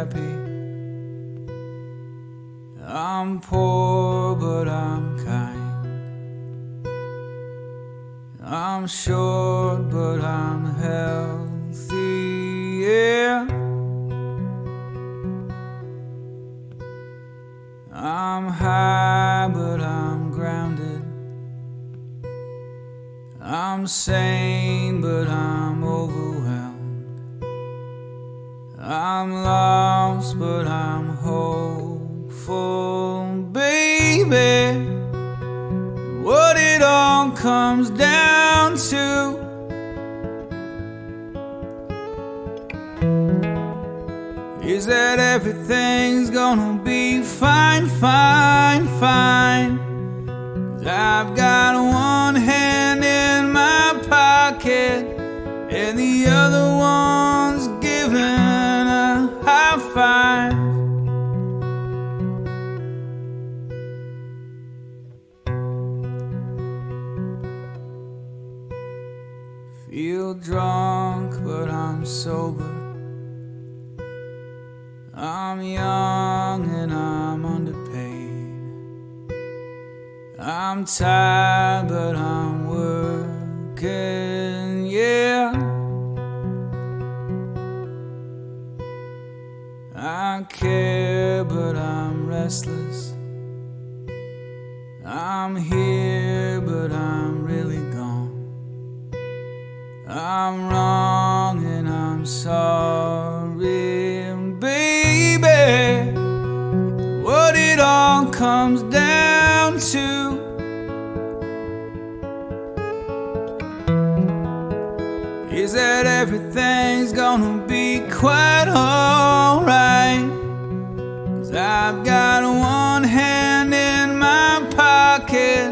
happy. I'm poor, but I'm kind. I'm short, but I'm healthy, yeah. I'm high, but I'm grounded. I'm sane, but I'm overwhelmed. I'm lost, but I'm hopeful, baby. What it all comes down to is that everything's gonna be fine, fine, fine. 'Cause I've got one hand in my pocket and the other one's giving a high five. Feel drunk, but I'm sober. I'm young and I'm underpaid. I'm tired, but I'm working, yeah. I care, but I'm restless. I'm here, but I'm really gone. I'm wrong and I'm sorry, baby. What it all comes down to is that everything's gonna be quite alright. 'Cause I've got one hand in my pocket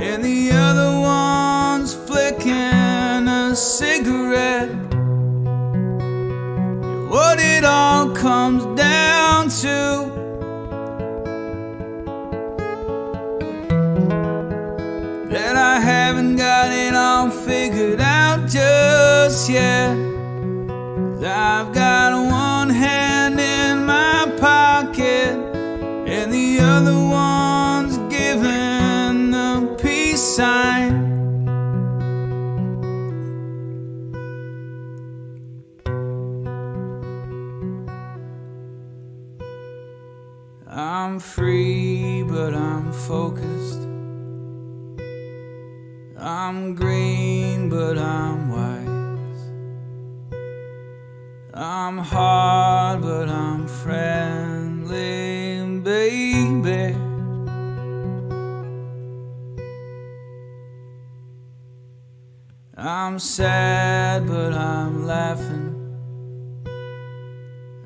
and the other one's flicking a cigarette. What it all comes down to that I haven't got it all figured out just yet. 'Cause I've got one hand in my pocket and the other one's giving the peace sign. I'm free, but I'm focused. I'm green, but I'm wise. I'm hard, but I'm friendly, baby. I'm sad, but I'm laughing.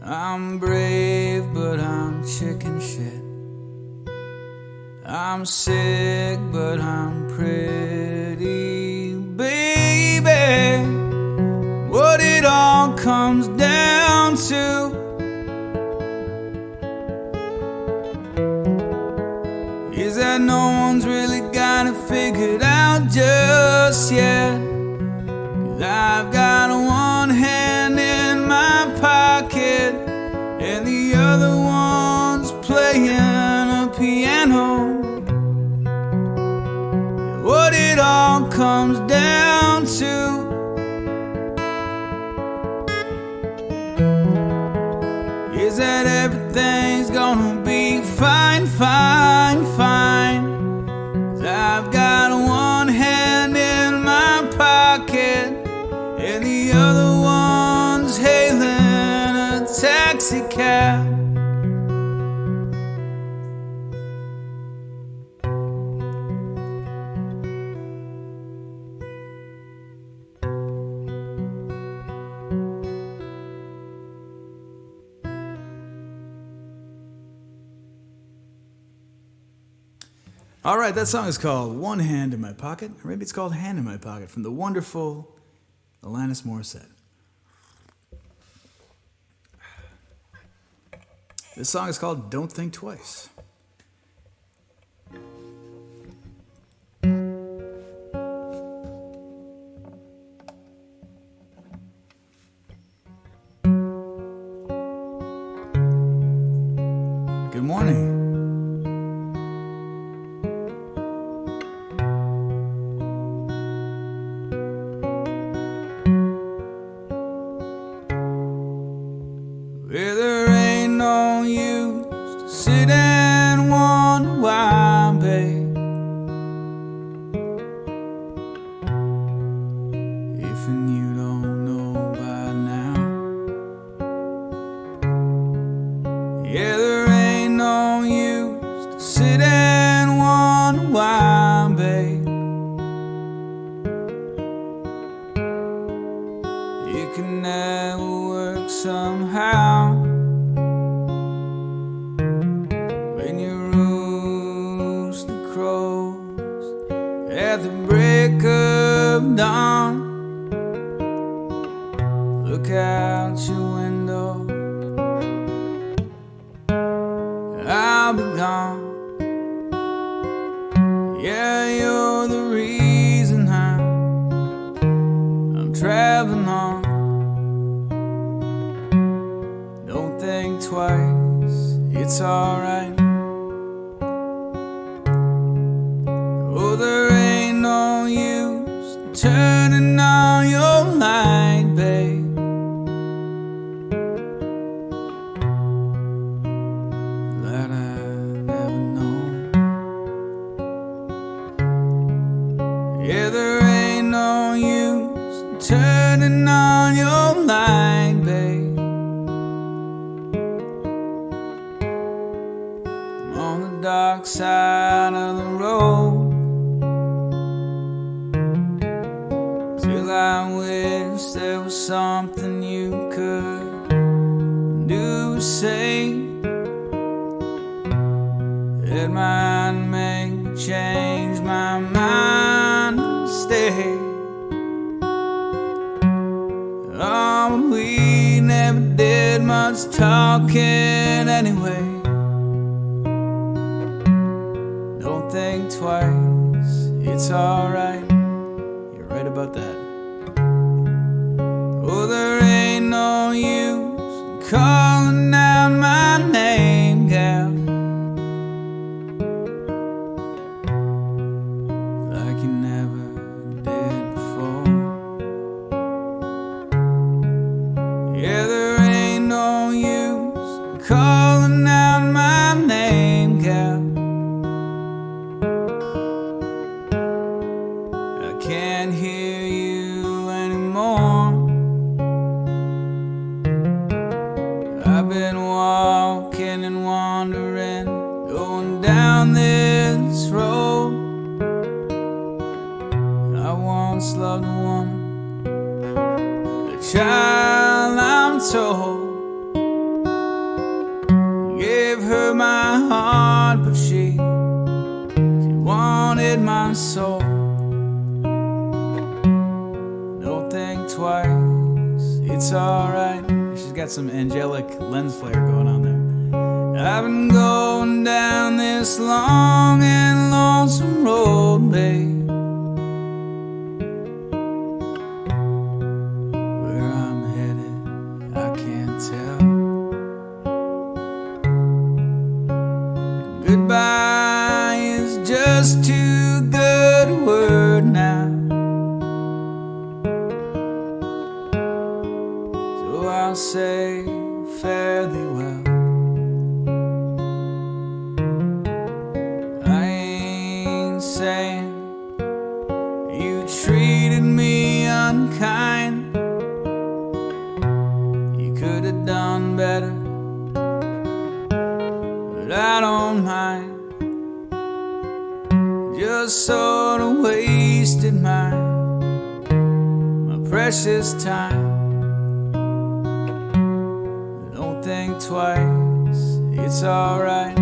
I'm brave, but I'm chicken shit. I'm sick, but I'm pretty, baby. What it all comes down to is that no one's really got it figured out just yet. 'Cause I've got one hand in my pocket and the other one's playing a piano. What it all comes down to is that everything's gonna be fine, fine, fine. 'Cause I've got one hand in my pocket and the other one's hailing a taxi cab. All right, that song is called One Hand in My Pocket, or maybe it's called Hand in My Pocket, from the wonderful Alanis Morissette. This song is called Don't Think Twice. Good morning. Well, there ain't no use to sit and wonder why, babe. If and you don't know by now. Yeah, there ain't no use to sit and wonder why, babe. It can never work somehow when you rooster crows at the break of dawn. Look out your window, I'll be gone. Yeah, you're the reason I'm traveling on. Don't think twice, it's alright. Oh, there ain't no use turning on your light, babe. That I never know. Yeah, there ain't no use turning on your light, babe. I'm on the dark side of the road, till I wish there was something you could do or say that might make me change my mind and stay. Oh, but we never did much talking anyway. Don't think twice, it's alright. You're right about that. Oh, there ain't no use calling out my name, gal, like you never did before. Yeah, there ain't no use calling out my name, gal. I can't hear you anymore. I've been walking and wandering, going down this road. I once loved a woman, a child I'm told. Gave her my heart, but she wanted my soul. Don't think twice, it's alright. She's got some angelic lens flare going on there. I've been going down this long and lonesome road, babe. Where I'm headed, I can't tell. Goodbye is just too good a word now. So I'll say fare thee well. I ain't saying you treated me unkind. You could have done better, but I don't mind. Just sort of wasted my precious time. Don't think twice, it's alright.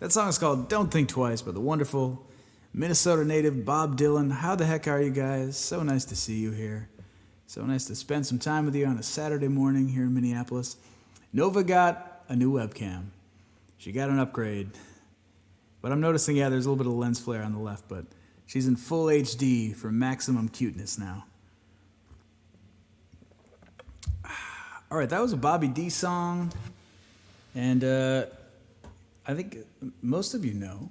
That song is called Don't Think Twice by the wonderful Minnesota native Bob Dylan. How the heck are you guys? So nice to see you here. So nice to spend some time with you on a Saturday morning here in Minneapolis. Nova got a new webcam. She got an upgrade. But I'm noticing, yeah, there's a little bit of lens flare on the left, but she's in full HD for maximum cuteness now. All right, that was a Bobby D song, and I think most of you know,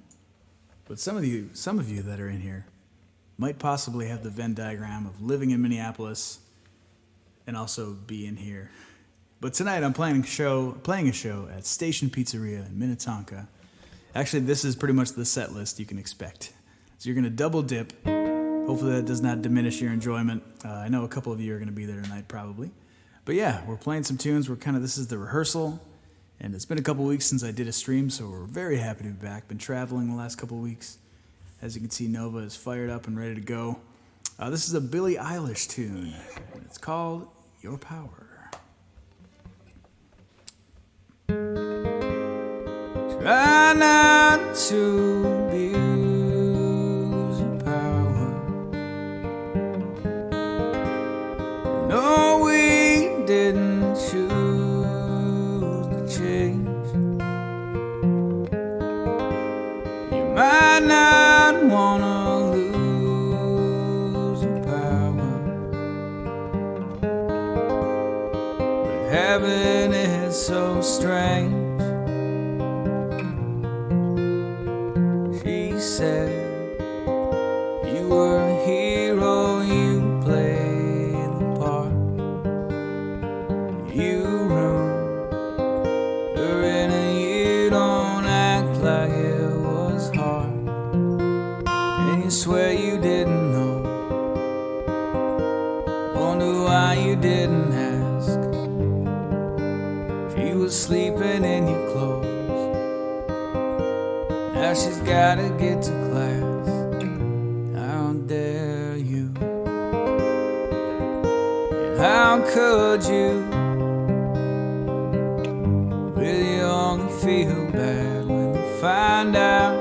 but some of you that are in here might possibly have the Venn diagram of living in Minneapolis and also being here. But tonight I'm playing a show at Station Pizzeria in Minnetonka. Actually, this is pretty much the set list you can expect. So you're going to double dip. Hopefully that does not diminish your enjoyment. I know a couple of you are going to be there tonight probably. But yeah, we're playing some tunes. This is the rehearsal. And it's been a couple weeks since I did a stream, so we're very happy to be back. Been traveling the last couple weeks. As you can see, Nova is fired up and ready to go. This is a Billie Eilish tune. And it's called Your Power. Try not to abuse your power. No, we didn't choose to change. You might not wanna lose your power, but having it so strange. She said you were a hero, you played the part. You ruined her in and you don't act like it was hard. And you swear you didn't know. Wonder why you didn't ask. She was sleeping in your clothes. Now she's gotta get to class. How dare you? And how could you? Really only feel bad when you find out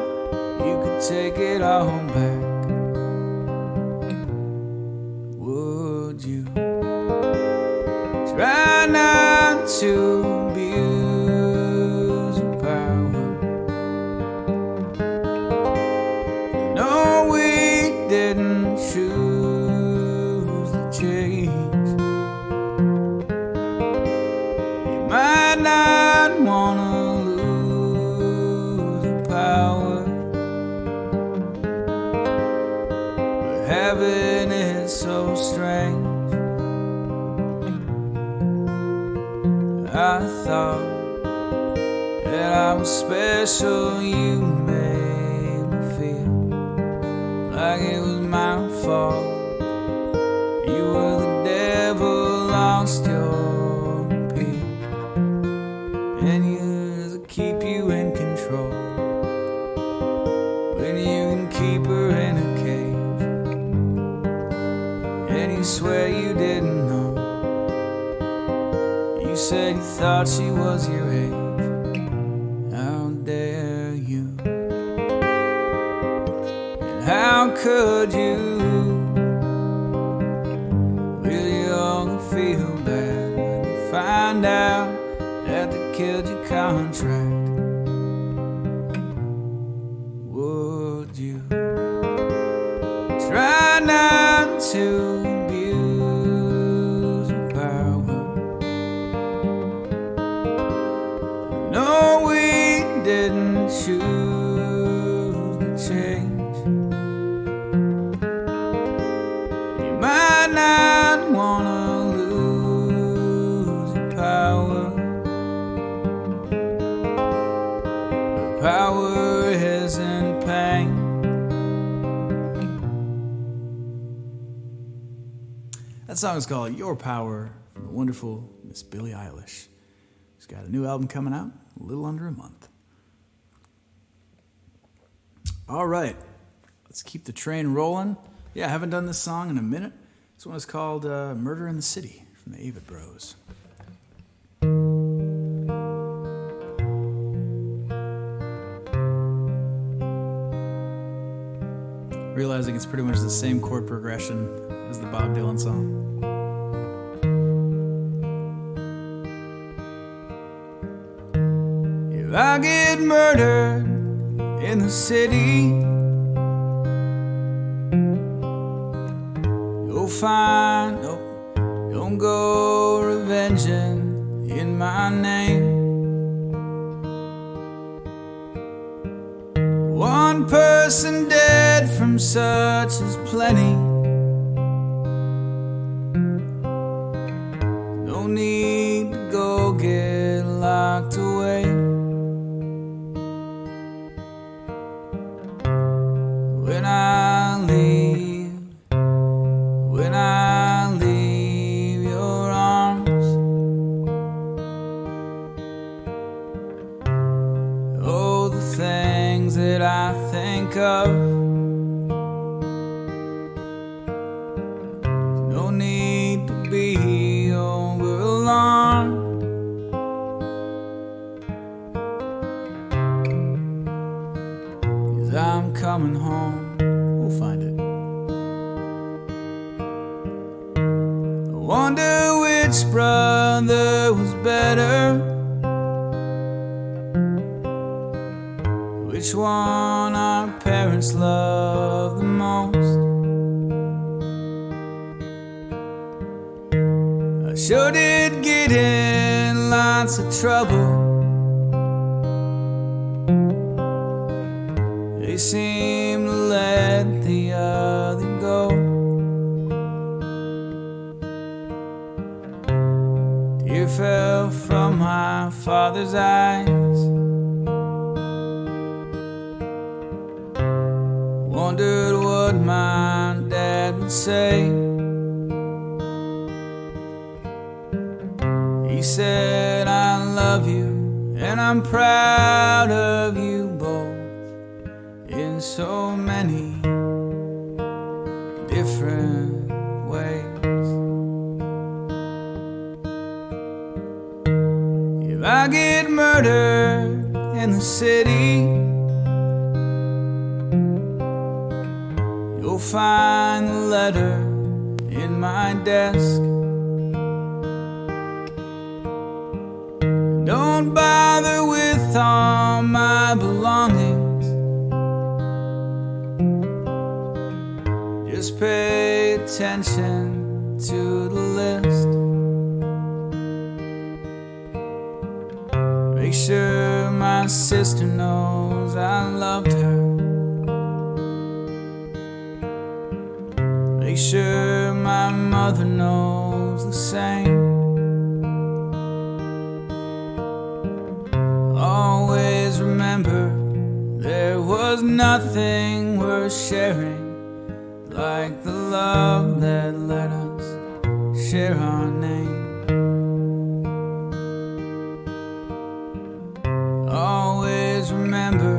you could take it all back. Would you try not to abuse your power? No, we didn't choose to change. You might not wanna lose your power, but having it so strange. I thought that I was special, you made me feel like it was my fault. You were the devil, lost your appeal, and you keep you in control when you can keep her in a cage. And you swear you didn't know. You said you thought she was your age. How dare you? And how could you? Really only feel bad when you find out that they killed your contract. Would you try not to abuse your power? No, we didn't choose to change. You might not wanna lose your power, but power isn't pain. That song is called Your Power from the wonderful Miss Billie Eilish. She's got a new album coming out in a little under a month. All right, let's keep the train rolling. Yeah, I haven't done this song in a minute. This one is called Murder in the City from the Avid Bros. Realizing it's pretty much the same chord progression as the Bob Dylan song. If I get murdered in the city, you'll find, no, don't go revenging in my name. One person dead from such as plenty. No need to go get locked away. When I leave your arms, oh, the things that I think of. No need to be over alarmed. 'Cause I'm coming home. We'll find it. I wonder which brother was better, which one our parents loved the most. I sure did get in lots of trouble. They seem to let the other go. Tear fell from my father's eyes. Wondered what my dad would say. He said, I love you and I'm proud of you both in so many different ways. If I get murdered in the city, you'll find the letter in my desk. Don't bother with all my belongings. Just pay attention to the list. Make sure my sister knows I loved her. Make sure my mother knows the same. Always remember there was nothing worth sharing like the love that let us share our name. Always remember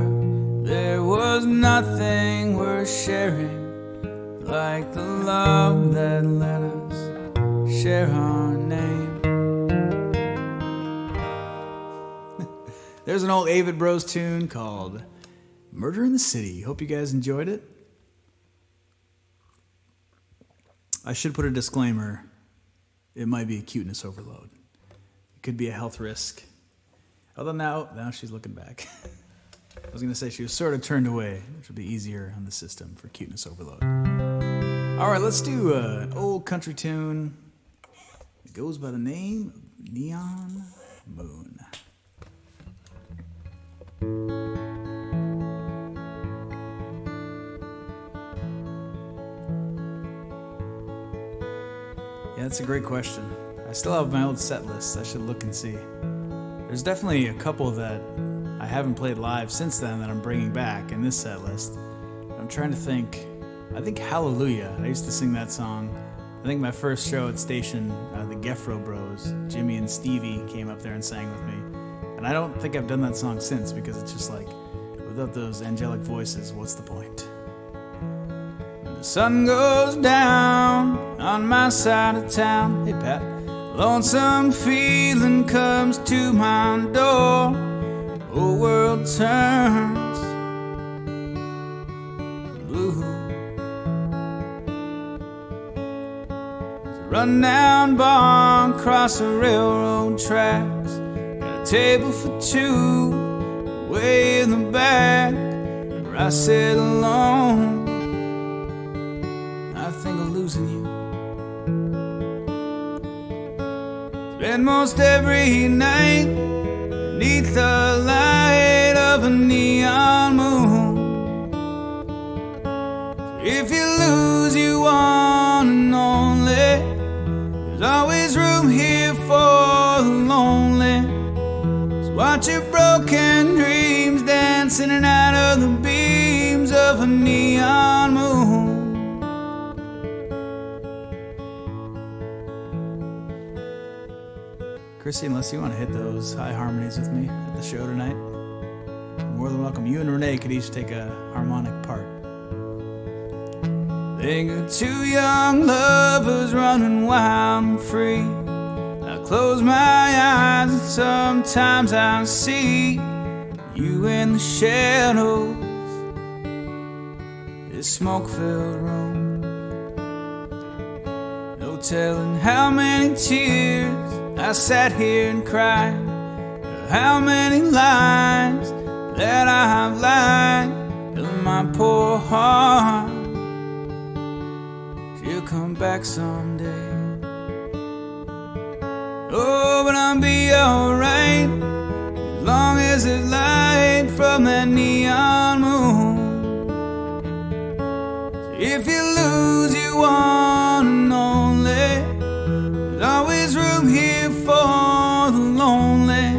there was nothing worth sharing like the love that let us share our name. There's an old Avid Bros tune called Murder in the City. Hope you guys enjoyed it. I should put a disclaimer. It might be a cuteness overload. It could be a health risk. Although now she's looking back. I was going to say she was sort of turned away, which would be easier on the system for cuteness overload. All right, let's do an old country tune. It goes by the name of Neon Moon. Yeah, that's a great question. I still have my old set list. I should look and see. There's definitely a couple that I haven't played live since then that I'm bringing back in this set list. I'm trying to think. I think Hallelujah. I used to sing that song. I think my first show at station, the Geffro Bros, Jimmy and Stevie came up there and sang with me. And I don't think I've done that song since because it's just like, without those angelic voices, what's the point? When the sun goes down on my side of town, hey Pat, lonesome feeling comes to my door. Whole world turns blue. There's a run-down bar across the railroad tracks. Got a table for two way in the back where I sit alone. I think of losing you. Spend most every night beneath the light of a neon moon. If you lose you one and only, there's always room here for the lonely. So watch your broken dreams dancing in and out of the beams of a neon moon. Chrissy, unless you want to hit those high harmonies with me at the show tonight, you're more than welcome. You and Renee could each take a harmonic part. Think of two young lovers running wild and free. I close my eyes and sometimes I see you in the shadows, this smoke-filled room. No telling how many tears I sat here and cried, or how many lies that I have lied to my poor heart. She'll come back someday. Oh, but I'll be alright as long as there's light from that neon moon. So if you lose you one and only, there's always room here for the lonely.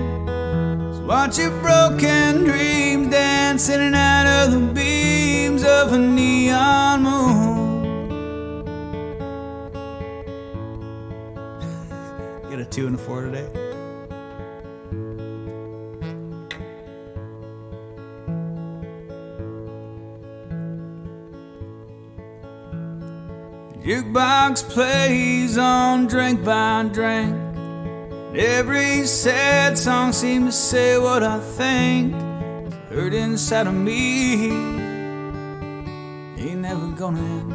So watch your broken dreams dance in and out of the beams of a neon moon. Get a 2 and a 4 today. Jukebox plays on drink by drink. Every sad song seems to say what I think. Hurt inside of me ain't never gonna end.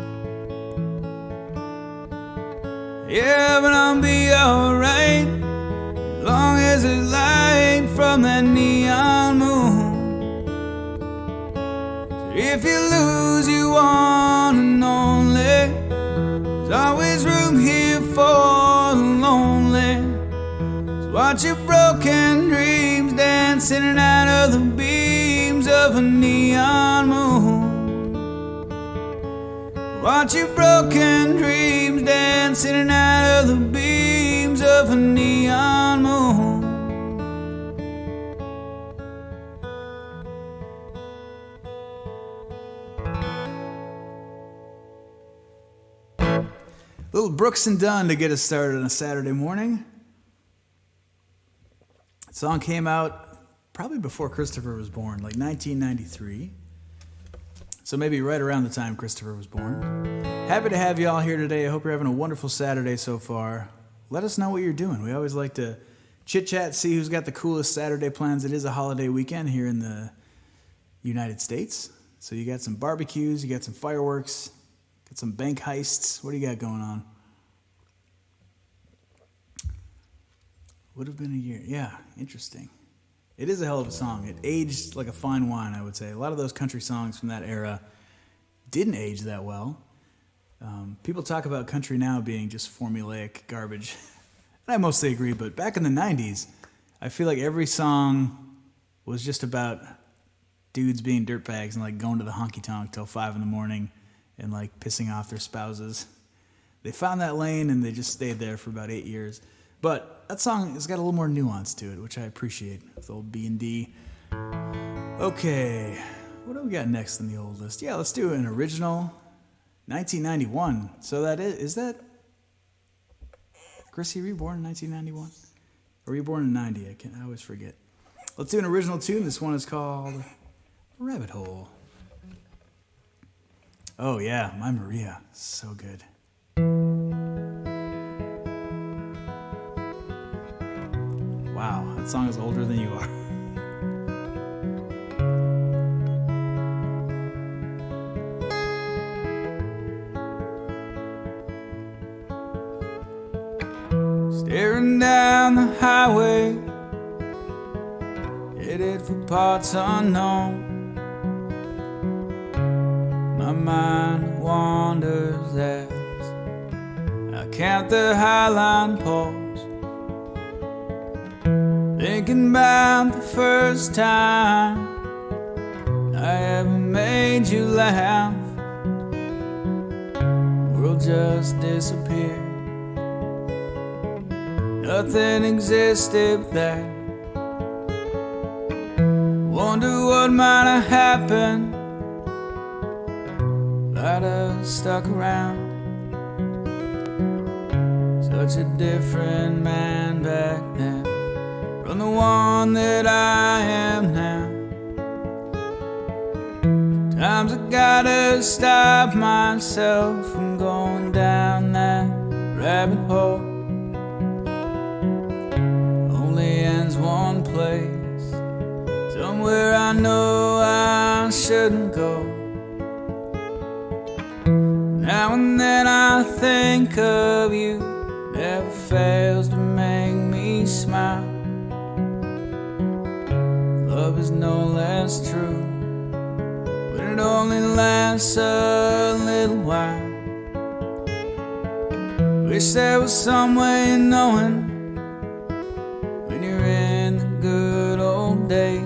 Yeah, but I'll be alright as long as there's light from that neon moon. So if you lose you one and only, there's always room here for the lonely. So watch your broken dreams dance in and out of the beams of a neon moon. Watch your broken dreams dance in and out of the beams of a neon moon. Little Brooks and Dunn to get us started on a Saturday morning. The song came out probably before Christopher was born, like 1993. So maybe right around the time Christopher was born. Happy to have you all here today. I hope you're having a wonderful Saturday so far. Let us know what you're doing. We always like to chit-chat, see who's got the coolest Saturday plans. It is a holiday weekend here in the United States. So you got some barbecues, you got some fireworks, got some bank heists. What do you got going on? Would have been a year. Yeah, interesting. It is a hell of a song. It aged like a fine wine, I would say. A lot of those country songs from that era didn't age that well. People talk about country now being just formulaic garbage. And I mostly agree, but back in the 90s, I feel like every song was just about dudes being dirtbags and like going to the honky-tonk till 5 in the morning and like pissing off their spouses. They found that lane and they just stayed there for about 8 years. But that song has got a little more nuance to it, which I appreciate with old B&D. Okay, what do we got next on the old list? Yeah, let's do an original 1991. So that is that... Chrissy, were you born in 1991? Or were you born in 90? I always forget. Let's do an original tune. This one is called Rabbit Hole. Oh yeah, My Maria. So good. Wow, that song is older than you are. Staring down the highway, headed for parts unknown. My mind wanders as I count the highline poles. thinking about the first time I ever made you laugh. The world just disappeared. Nothing existed there. Wonder what might have happened if I'd have stuck around. Such a different man back then from the one that I am now. Sometimes I gotta stop myself from going down that rabbit hole. Only ends one place, somewhere I know I shouldn't go. Now and then I think of you, never fails to make me smile. Love is no less true when it only lasts a little while. Wish there was some way of knowing when you're in the good old days.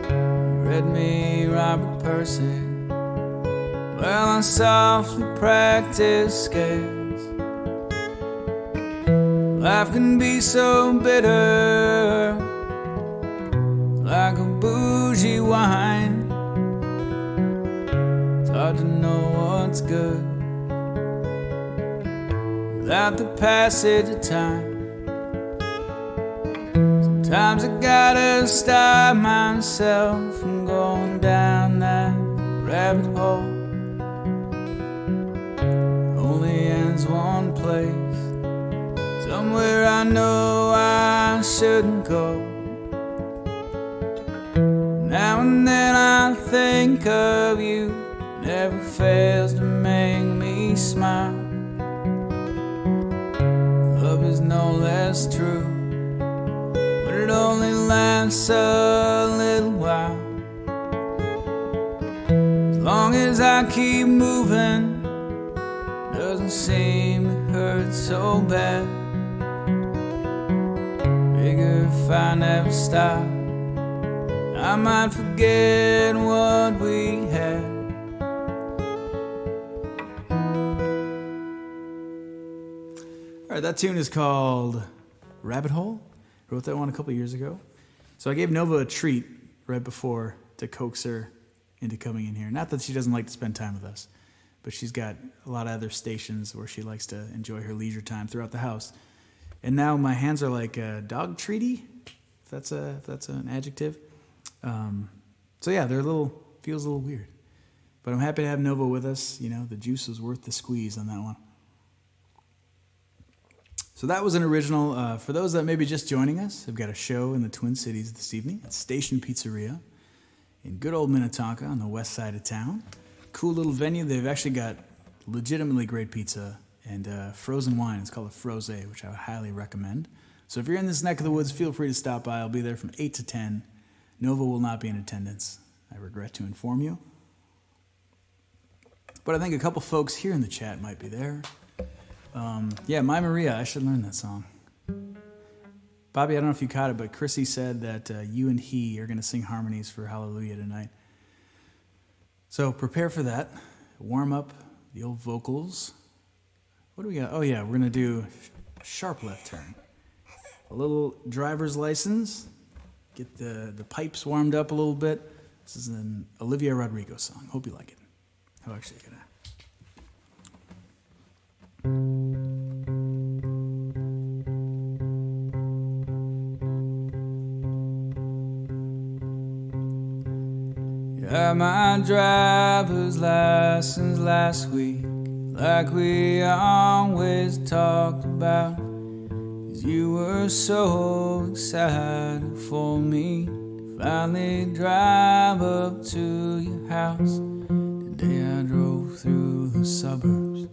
You read me Robert Percy while I softly practice scales. Life can be so bitter, like a bougie wine. It's hard to know what's good without the passage of time. Sometimes I gotta stop myself from going down that rabbit hole. Only ends one place, somewhere I know I shouldn't go. Now and then I think of you, never fails to make me smile. Love is no less true when it only lasts a little while. As long as I keep moving, doesn't seem to hurt so bad. Figure if I never stop, I might forget what we had. All right, that tune is called Rabbit Hole. Wrote that one a couple years ago. So I gave Nova a treat right before to coax her into coming in here. Not that she doesn't like to spend time with us, but she's got a lot of other stations where she likes to enjoy her leisure time throughout the house. And now my hands are like a dog treaty, if that's an adjective. So yeah, feels a little weird. But I'm happy to have Nova with us. You know, the juice was worth the squeeze on that one. So that was an original. For those that may be just joining us, I've got a show in the Twin Cities this evening at Station Pizzeria in good old Minnetonka on the west side of town. Cool little venue. They've actually got legitimately great pizza and frozen wine. It's called a Frosé, which I would highly recommend. So if you're in this neck of the woods, feel free to stop by. I'll be there from 8 to 10. Nova will not be in attendance, I regret to inform you. But I think a couple folks here in the chat might be there. Yeah, My Maria, I should learn that song. Bobby, I don't know if you caught it, but Chrissy said that you and he are going to sing harmonies for Hallelujah tonight. So prepare for that. Warm up the old vocals. What do we got? Oh yeah, we're going to do a sharp left turn. A little driver's license. Get the pipes warmed up a little bit. This is an Olivia Rodrigo song. Hope you like it. How actually can I? Got my driver's license last week, like we always talked about. 'Cause you were so excited for me to finally drive up to your house. Today I drove through the suburbs,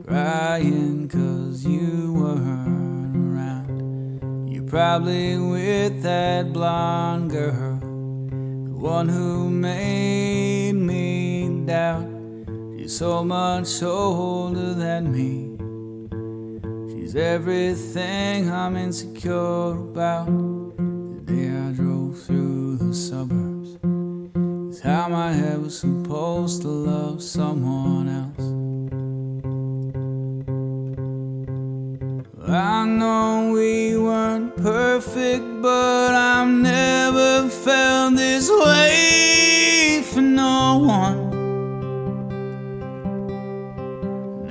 crying 'cause you weren't around. You're probably with that blonde girl, one who made me doubt. She's so much older than me. He's everything I'm insecure about. The day I drove through the suburbs is how my head was supposed to love someone else. I know we weren't perfect, but I've never felt this way for no one.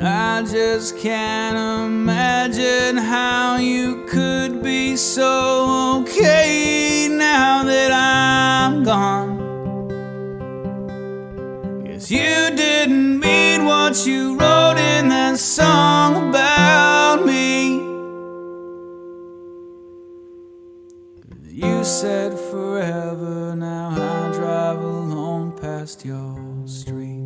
I just can't imagine how you could be so okay now that I'm gone. Guess you didn't mean what you wrote in that song about me. You said forever, now I drive alone past your street.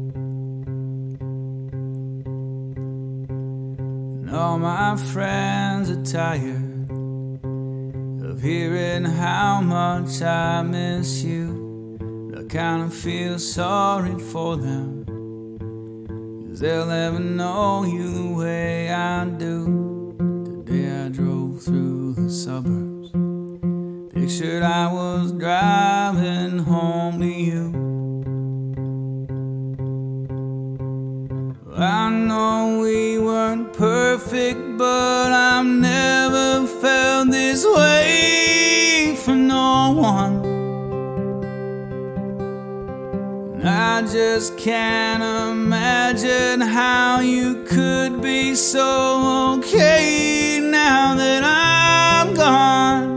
All my friends are tired of hearing how much I miss you. I kinda feel sorry for them, 'cause they'll never know you the way I do. Today I drove through the suburbs, pictured I was driving home to you. I know we weren't perfect, but I've never felt this way for no one. I just can't imagine how you could be so okay now that I'm gone.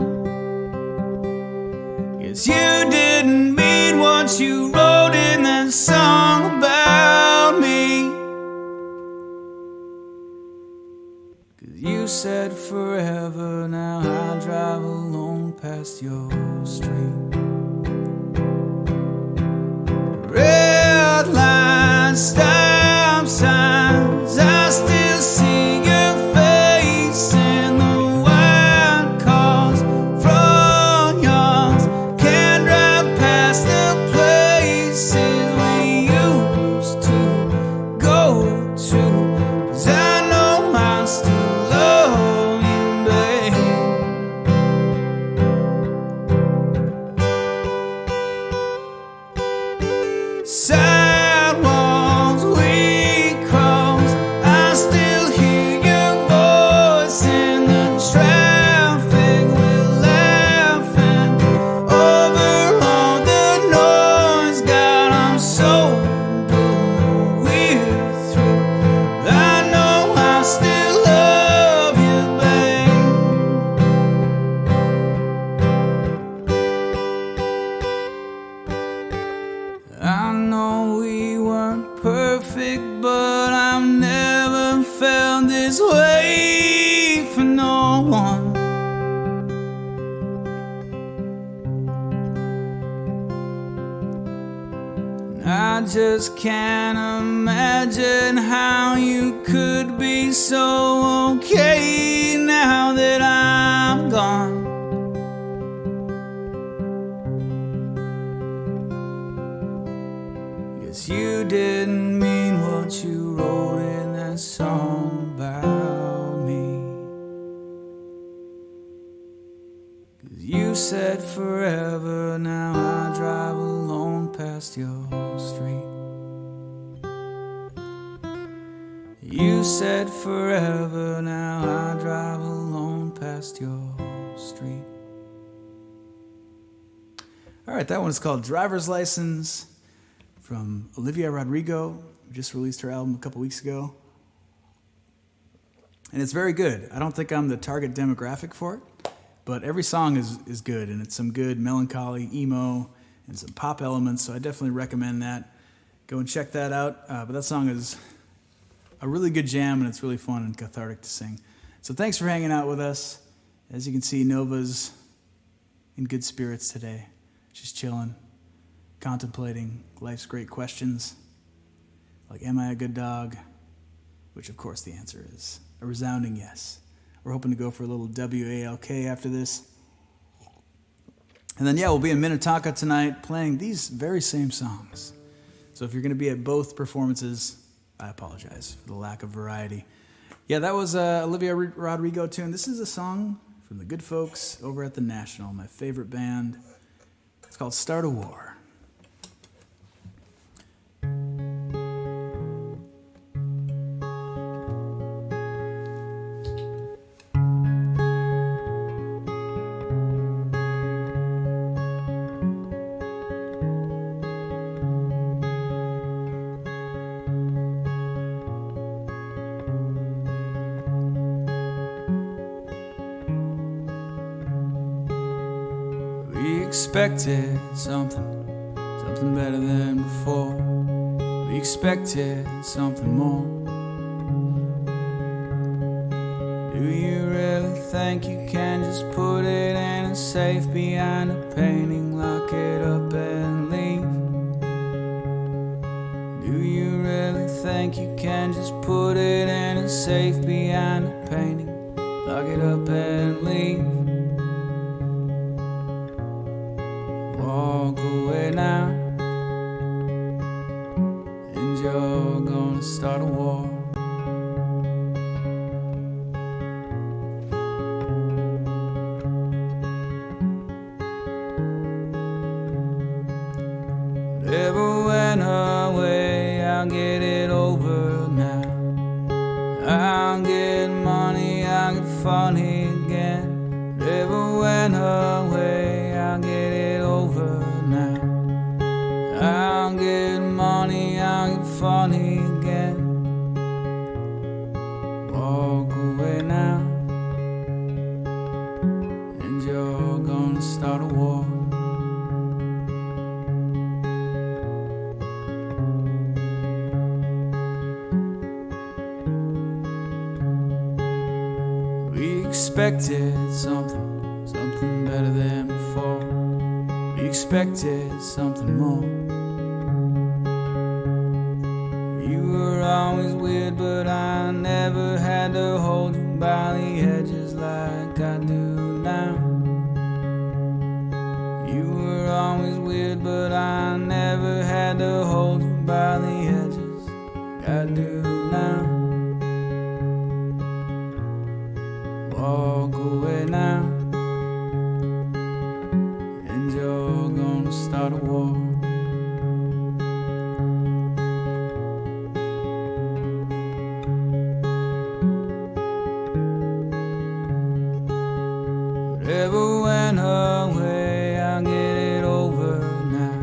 Guess you didn't mean what you wrote in that song about me. You said forever, now I drive alone past your street. Red lights, stop signs, I still see your face in the white cars, front yards. Can't drive past the places we used to go to, 'cause I know I still sidewalks we cross. I still hear your voice in the traffic. We're laughing over all the noise. God, I'm so blue we're through. I know I still love you, babe. I know we weren't perfect, but I've never felt this way for no one. I just can't imagine how you could be so okay now that I'm gone. Guess you didn't mean what you wrote in that song about me. 'Cause you said forever, now I drive alone past your street. You said forever, now I drive alone past your street. All right, that one is called Driver's License, from Olivia Rodrigo, who just released her album a couple weeks ago. And it's very good. I don't think I'm the target demographic for it, but every song is good, and it's some good melancholy, emo, and some pop elements, so I definitely recommend that. Go and check that out. But that song is a really good jam, and it's really fun and cathartic to sing. So thanks for hanging out with us. As you can see, Nova's in good spirits today. She's chilling, contemplating life's great questions, like, am I a good dog? Which, of course, the answer is a resounding yes. We're hoping to go for a little WALK after this. And then, we'll be in Minnetonka tonight playing these very same songs. So if you're going to be at both performances, I apologize for the lack of variety. Yeah, that was Olivia Rodrigo tune. This is a song from the good folks over at the National, my favorite band. It's called Start a War. We expected something better than before. We expected something more. Do you really think you can just put it in a safe behind a painting, lock it up and leave? Do you really think you can just put it in a safe behind a painting, lock it up and leave? Walk away now, and you're gonna start a war. Whatever went away, I'll get it over now. I'll get money, I'll get funny again. Whatever went away, I'll get it over now. I'll get money, I'll get funny again. Walk away now, and you're gonna start a war. We expected something better than before. We expected something more. You were always weird, but I never had to hold you by the edges like I do now. You were always weird, but I never had to hold you by the edges like I do now. Walk away now, and you're gonna start a war. Whatever went away, I'll get it over now.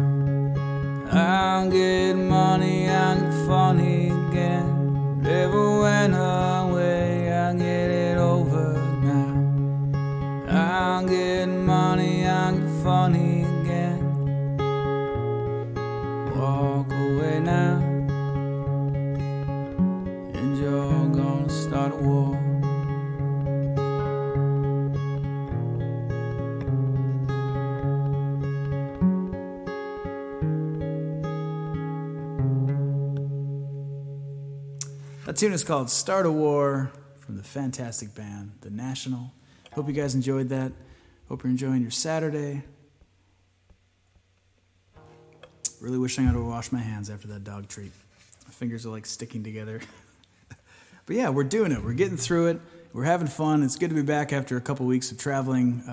I'll get money, I'll get funny again. Whatever went away, I'll get it over now. I'll get money, I'll get funny again. Walk away now, and you're gonna start a war. That tune is called Start a War from the fantastic band, The National. Hope you guys enjoyed that. Hope you're enjoying your Saturday. Really wishing I would wash my hands after that dog treat. My fingers are like sticking together. But yeah, we're doing it. We're getting through it. We're having fun. It's good to be back after a couple weeks of traveling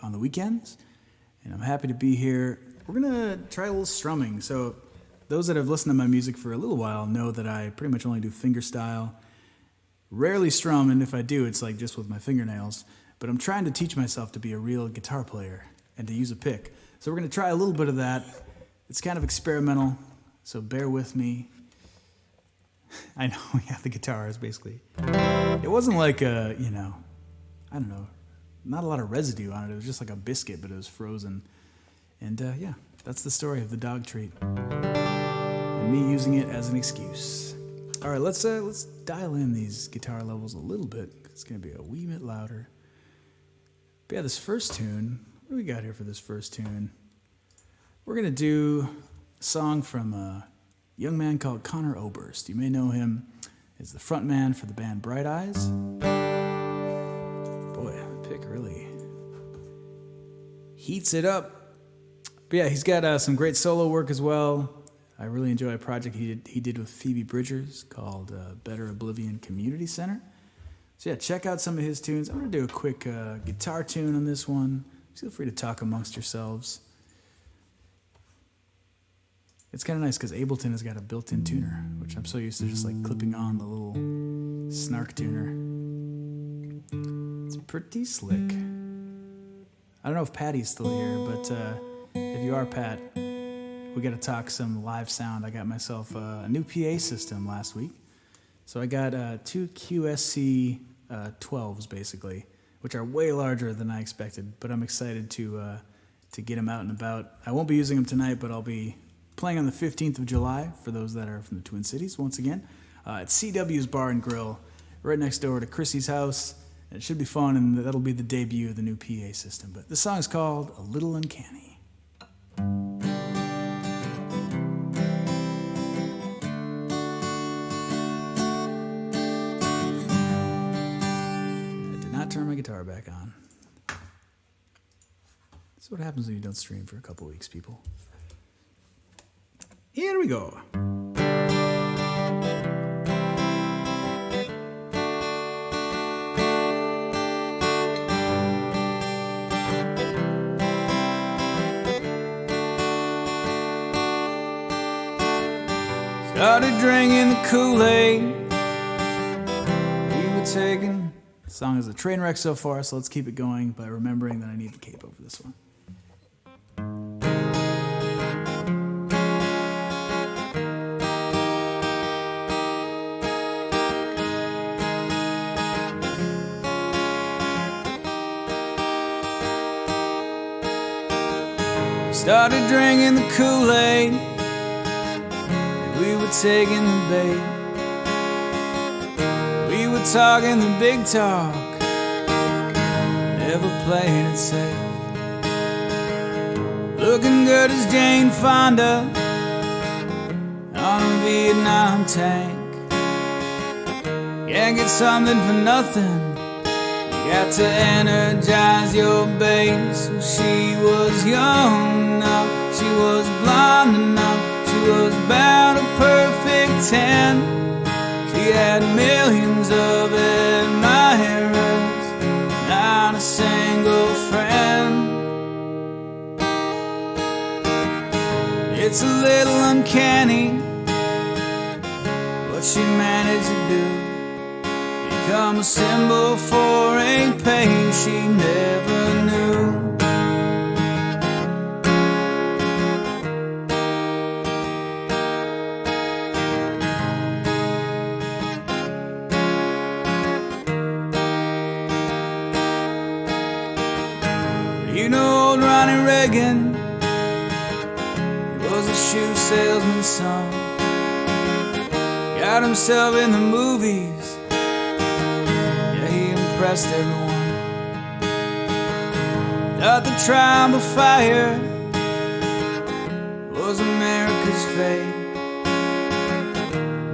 on the weekends. And I'm happy to be here. We're going to try a little strumming. So those that have listened to my music for a little while know that I pretty much only do fingerstyle. Rarely strum, and if I do, it's like just with my fingernails. But I'm trying to teach myself to be a real guitar player and to use a pick. So we're going to try a little bit of that. It's kind of experimental, so bear with me. I know, yeah, the guitar is basically... It wasn't like a, I don't know, not a lot of residue on it. It was just like a biscuit, but it was frozen. And yeah, that's the story of the dog treat. And me using it as an excuse. All right, let's dial in these guitar levels a little bit. It's going to be a wee bit louder. But yeah, this first tune, what do we got here for this first tune? We're going to do a song from a young man called Connor Oberst. You may know him as the front man for the band Bright Eyes. Boy, the pick really heats it up. But yeah, he's got some great solo work as well. I really enjoy a project he did with Phoebe Bridgers called Better Oblivion Community Center. So yeah, check out some of his tunes. I'm going to do a quick guitar tune on this one. Feel free to talk amongst yourselves. It's kind of nice because Ableton has got a built-in tuner, which I'm so used to just like clipping on the little snark tuner. It's pretty slick. I don't know if Patty's still here, but if you are, Pat, we got to talk some live sound. I got myself a new PA system last week. So I got two QSC 12s basically, which are way larger than I expected, but I'm excited to get them out and about. I won't be using them tonight, but I'll be playing on the 15th of July for those that are from the Twin Cities once again at CW's Bar and Grill right next door to Chrissy's house. It should be fun, and that'll be the debut of the new PA system. But this song is called A Little Uncanny. I did not turn my guitar back on. That's what happens when you don't stream for a couple weeks, people. Here we go. Started drinking the Kool-Aid. We were taking... The song is a train wreck so far, so let's keep it going by remembering that I need the capo for this one. Started drinking the Kool-Aid. We were taking the bait. We were talking the big talk, never playing it safe. Looking good as Jane Fonda on a Vietnam tank. Can't get something for nothing. You got to energize your base. Well, she was young enough, she was blonde enough, she was about a perfect 10. She had millions of admirers, not a single friend. It's a little uncanny what she managed to do. Become a symbol for a pain she never knew. You know old Ronnie Reagan, he was a shoe salesman's son. Got himself in the movies, yeah, he impressed everyone. Thought the trial by fire was America's fate.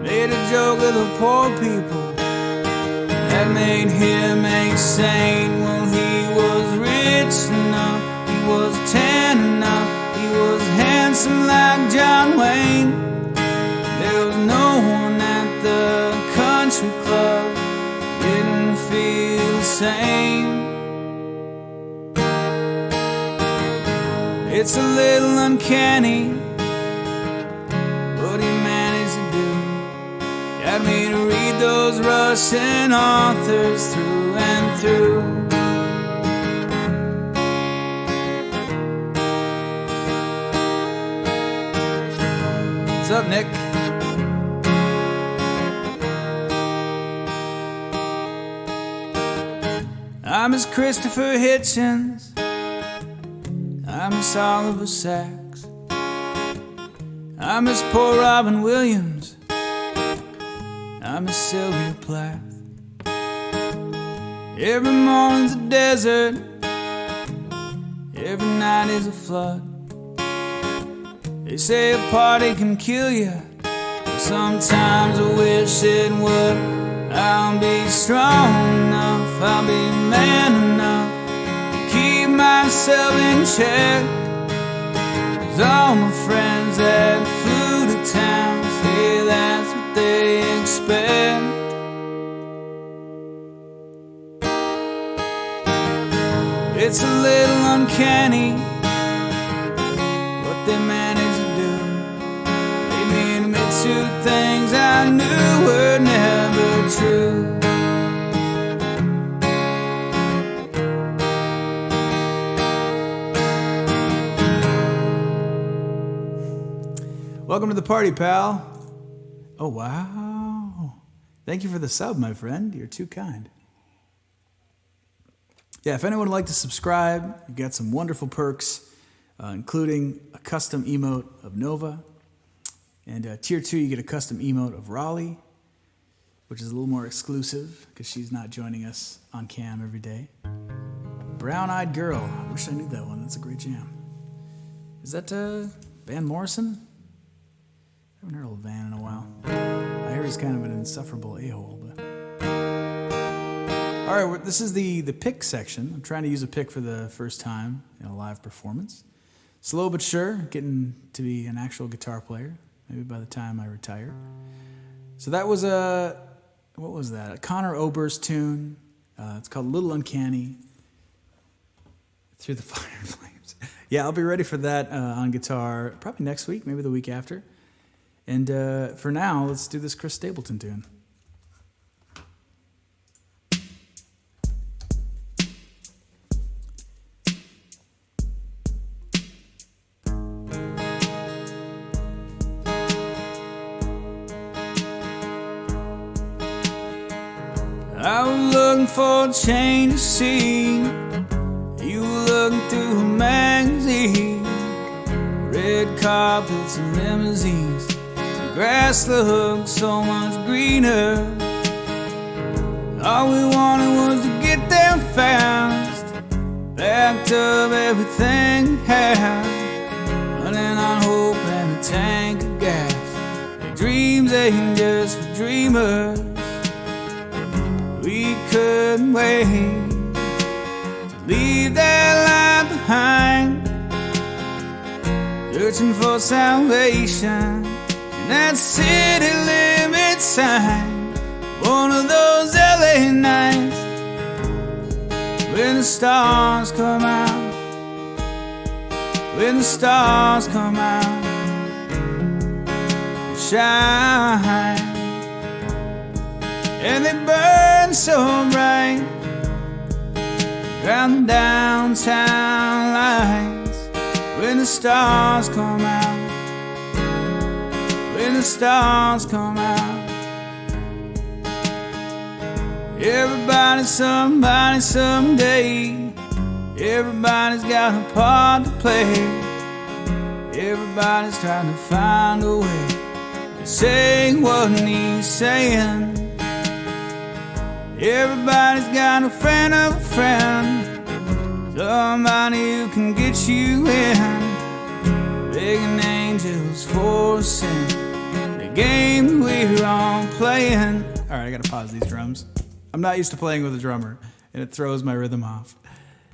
Made a joke of the poor people that made him a saint. Well, he was rich enough, he was tan enough, he was handsome like John Wayne. There was no one at the country club didn't feel the same. It's a little uncanny what he managed to do. Got me to read those Russian authors through and through. What's up, Nick? I'm Miss Christopher Hitchens, I'm Miss Oliver Sacks, I'm Miss Poor Robin Williams, I'm Miss Sylvia Plath. Every morning's a desert, every night is a flood. They say a party can kill you, but sometimes I wish it would. I'll be strong enough, I'll be man enough to keep myself in check. 'Cause all my friends that flew to town say that's what they expect. It's a little uncanny what they manage to do. Made me admit to things I knew were never true. Welcome to the party, pal. Oh, wow. Thank you for the sub, my friend. You're too kind. Yeah, if anyone would like to subscribe, you've got some wonderful perks, including a custom emote of Nova. And tier 2, you get a custom emote of Raleigh, which is a little more exclusive because she's not joining us on cam every day. Brown Eyed Girl. I wish I knew that one. That's a great jam. Is that Van Morrison? I haven't heard old Van in a while. I hear he's kind of an insufferable a-hole. But... All right, this is the pick section. I'm trying to use a pick for the first time in a live performance. Slow but sure, getting to be an actual guitar player, maybe by the time I retire. So that was what was that? A Conor Oberst tune. It's called Little Uncanny. Through the Fire and Flames. Yeah, I'll be ready for that on guitar probably next week, maybe the week after. And for now, let's do this Chris Stapleton tune. I was looking for a change of scene. You were looking through a magazine. Red carpets and limousines. The grass looked so much greener. All we wanted was to get there fast. Backed up everything we had. Running on hope and a tank of gas. The dreams ain't just for dreamers. We couldn't wait to leave that life behind, searching for salvation in that city limit sign. One of those LA nights when the stars come out, when the stars come out and shine. And they burn so bright around the downtown lights. When the stars come out, when the stars come out. Everybody's somebody someday. Everybody's got a part to play. Everybody's trying to find a way to say what he's saying. Everybody's got a friend of a friend, somebody who can get you in, begging angels for a sin, the game we're all playing. All right, I gotta pause these drums. I'm not used to playing with a drummer, and it throws my rhythm off.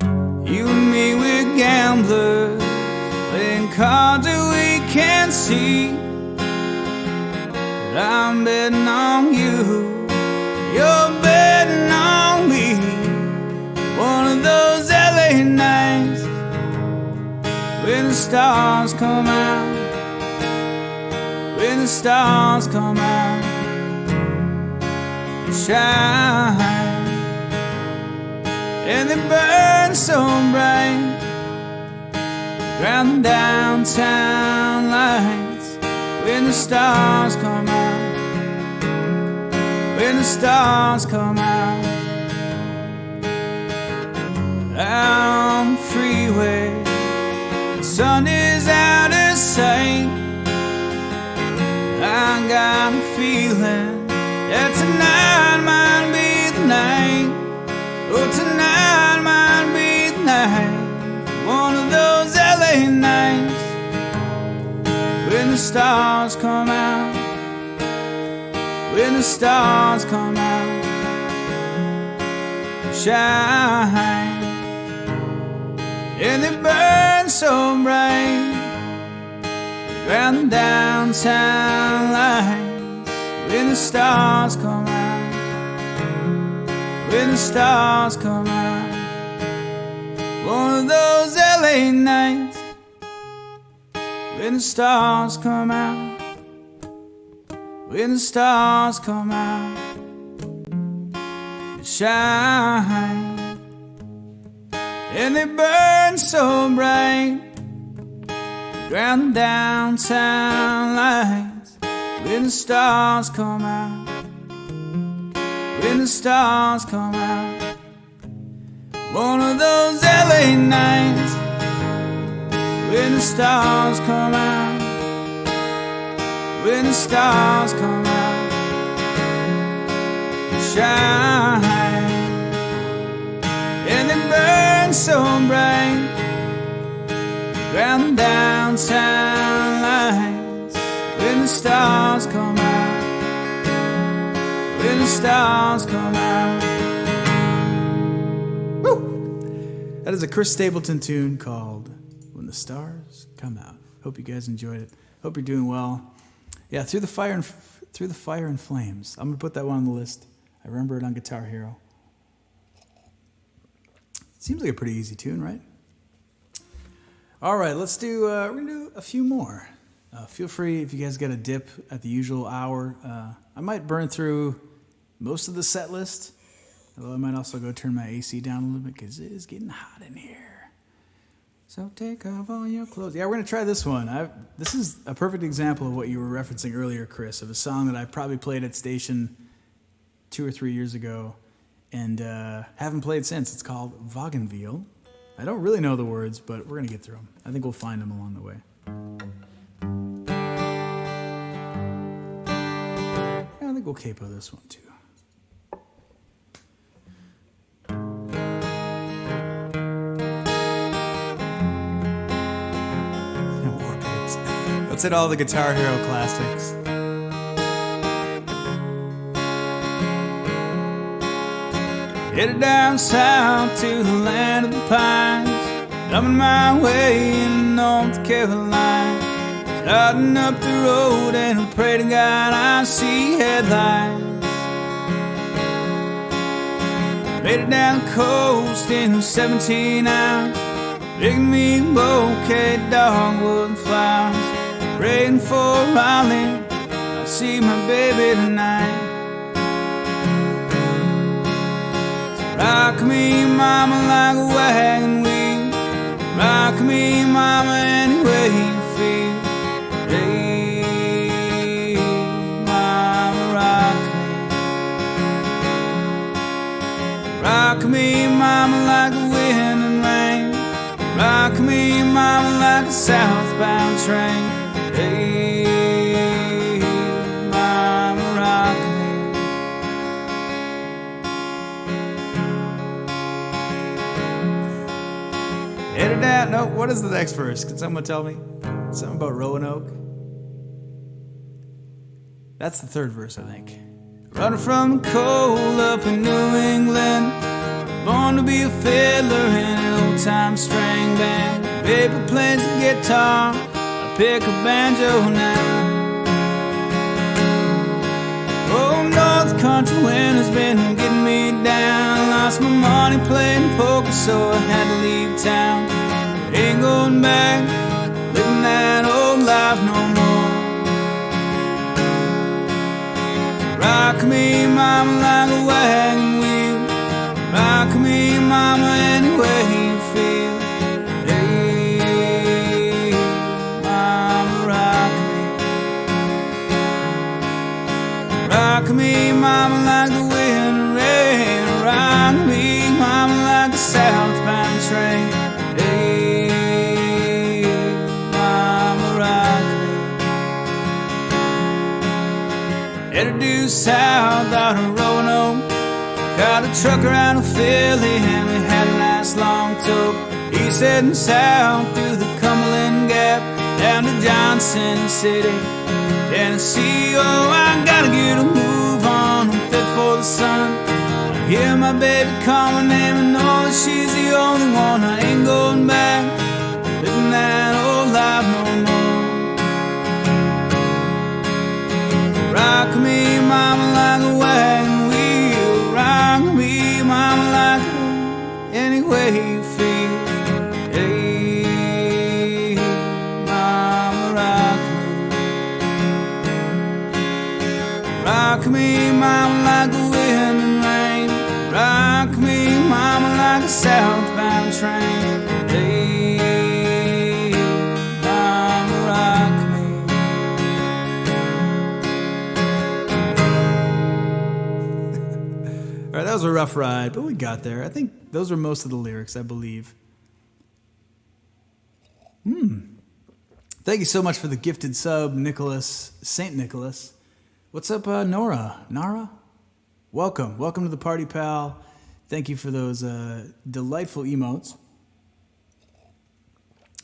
You and me, we're gamblers, playing cards that we can't see, but I'm betting on you. You're betting on me. One of those LA nights when the stars come out, when the stars come out and shine. And they burn so bright around the downtown lights. When the stars come out, when the stars come out. Out on the freeway, the sun is out of sight. I got a feeling that tonight might be the night. Oh, tonight might be the night. One of those LA nights when the stars come out, when the stars come out, shine. And they burn so bright around the downtown lights. When the stars come out, when the stars come out, One of those LA nights when the stars come out, when the stars come out and shine, and they burn so bright, ground downtown lights. When the stars come out, when the stars come out. One of those LA nights when the stars come out, when the stars come out, shine, and they burn so bright, ground downtown lights. When the stars come out, when the stars come out. That is a Chris Stapleton tune called When the Stars Come Out. Hope you guys enjoyed it. Hope you're doing well. Yeah, Through the Fire and Flames. I'm going to put that one on the list. I remember it on Guitar Hero. Seems like a pretty easy tune, right? All right, let's do, we're going to do a few more. Feel free, if you guys got a dip at the usual hour. I might burn through most of the set list. Although I might also go turn my AC down a little bit because it is getting hot in here. So take off all your clothes. Yeah, we're going to try this one. This is a perfect example of what you were referencing earlier, Chris, of a song that I probably played at station 2 or 3 years ago and haven't played since. It's called Wagenwheel. I don't really know the words, but we're going to get through them. I think we'll find them along the way. Yeah, I think we'll capo this one too. Let's hit all the Guitar Hero classics. Headed down south to the land of the pines, thumbing my way in North Carolina, starting up the road and I pray to God I see headlights. Made it down the coast in 17 hours, picking me bouquet dogwood flowers. Praying for Raleigh, I'll see my baby tonight. So rock me, mama, like a wagon wheel. Rock me, mama, any way you feel. Hey, mama, rock me. Rock me, mama, like the wind and rain. Rock me, mama, like a southbound train. Hey, mama, rock me. Headed out. No, what is the next verse? Can someone tell me? Something about Roanoke? That's the third verse, I think. Running from the cold up in New England, born to be a fiddler in an old-time string band. Baby plays the guitar, pick a banjo now. Oh, North Country winter's been getting me down. Lost my money playing poker, so I had to leave town. Ain't going back, living that old life no more. Rock me, mama, like a wagon wheel. Rock me, mama, any way you feel. Rock me, mama, like the wind and rain. Rock me, mama, like a southbound train. Hey, mama, rock me. Headed due south out of Roanoke, got a truck around to Philly and we had a nice long tow. East heading south through the Cumberland Gap, down to Johnson City, Tennessee. Oh, I gotta get a move on, I'm fit for the sun. I hear my baby call my name and know that she's the only one. I ain't going back, living that old life no more. Rock me, mama, like a wagon wheel. Rock me, mama, like any way you feel. southbound train. Lay mama rock me. All right, that was a rough ride, but we got there. I think those were most of the lyrics, I believe. Thank you so much for the gifted sub, Nicholas, St. Nicholas. What's up, Nora? Nara? Welcome to the party, pal. Thank you for those delightful emotes.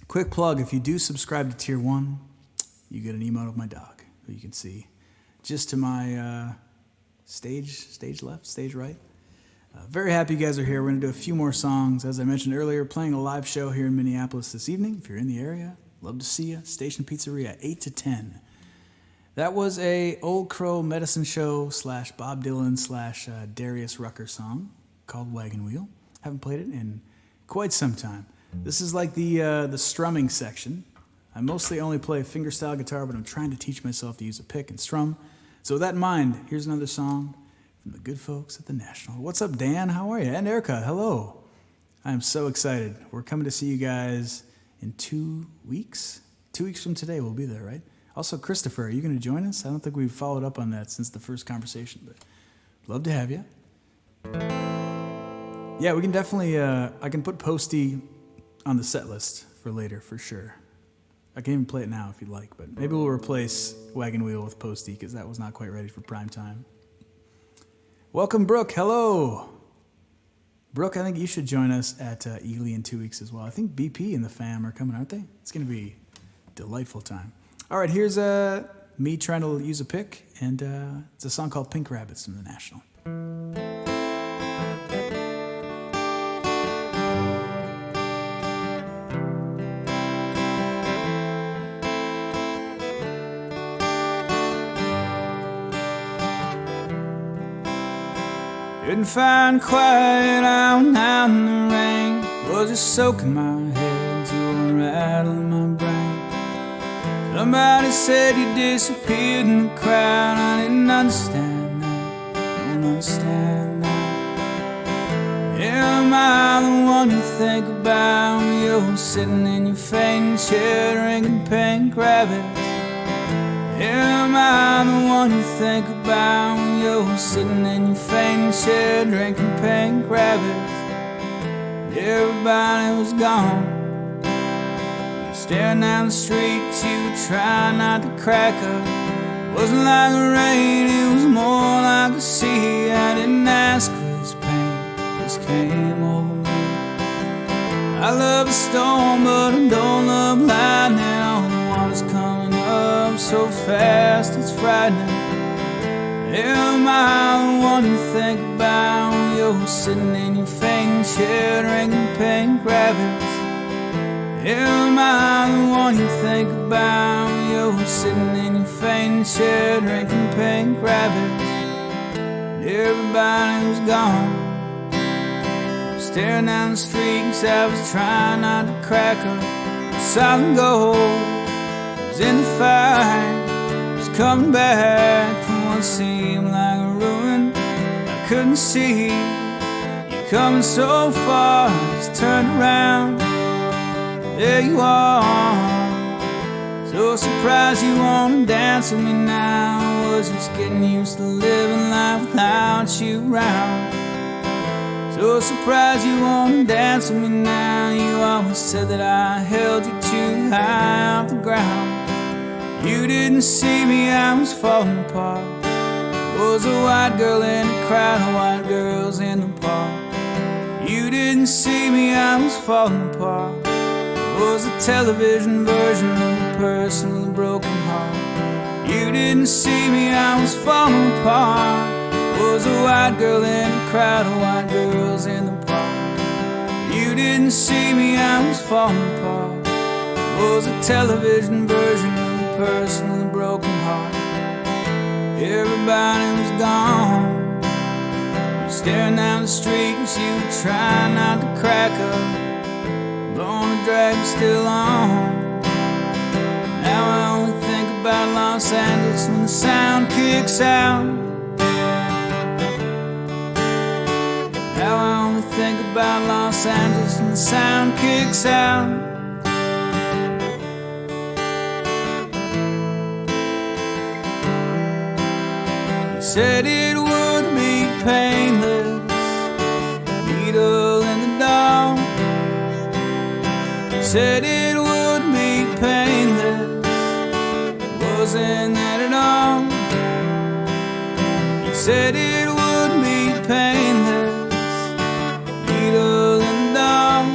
Quick plug, if you do subscribe to Tier 1, you get an emote of my dog, who you can see just to my stage left, stage right. Very happy you guys are here. We're going to do a few more songs. As I mentioned earlier, playing a live show here in Minneapolis this evening. If you're in the area, love to see you. Station Pizzeria, 8 to 10. That was a Old Crow medicine show / Bob Dylan / Darius Rucker song called Wagon Wheel. Haven't played it in quite some time. This is like the strumming section. I mostly only play fingerstyle guitar, but I'm trying to teach myself to use a pick and strum. So with that in mind, here's another song from the good folks at the National. What's up, Dan? How are you? And Erica, hello. I'm so excited. We're coming to see you guys in 2 weeks. 2 weeks from today, we'll be there, right? Also, Christopher, are you going to join us? I don't think we've followed up on that since the first conversation, but love to have you. Yeah, we can definitely, I can put Posty on the set list for later, for sure. I can even play it now if you'd like, but maybe we'll replace Wagon Wheel with Posty because that was not quite ready for prime time. Welcome, Brooke. Hello. Brooke, I think you should join us at Ely in 2 weeks as well. I think BP and the fam are coming, aren't they? It's going to be a delightful time. All right, here's me trying to use a pick, and it's a song called Pink Rabbits from the National. Couldn't find quiet out in the rain. Was just soaking my head to a rattle in my brain. Somebody said you disappeared in the crowd. I didn't understand that, don't understand that. Am I the one you think about when you're sitting in your fainting chair drinking pink rabbits? Am I the one you think about when you're sitting in your fainting chair drinking pink rabbits? Everybody was gone. You were staring down the street, you were trying not to crack up. It wasn't like the rain, it was more like the sea. I didn't ask for this pain, this came over me. I love the storm, but I don't love lightning. All the water's coming up so fast, it's frightening. Am I the one you think about when you're sitting in your fainting chair drinking pink rabbits? Am I the one you think about when you're sitting in your fainting chair drinking pink rabbits? Everybody was gone. Staring down the street, 'cause I was trying not to crack up. Solid gold was in the fight, was coming back from what seemed like a ruin. I couldn't see you coming so far. Just turned around, there you are. So surprised you wanna dance with me now. I was just getting used to living life without you around. So surprised you wanna dance with me now. You always said that I held you too high off the ground. You didn't see me, I was falling apart. Was a white girl in a crowd of white girls in the park. You didn't see me, I was falling apart. Was a television version of a person with a broken heart. You didn't see me, I was falling apart. Was a white girl in a crowd of white girls in the park. You didn't see me, I was falling apart. Was a television version of a person with a broken heart. Everybody was gone. You staring down the street and you were trying not to crack up. Blowing the drag still on. Now I only think about Los Angeles when the sound kicks out. Now I only think about Los Angeles when the sound kicks out. You said it would be painless, needle in the dark. You said it would be painless, it wasn't that at all. You said it would be painless, needle in the dark,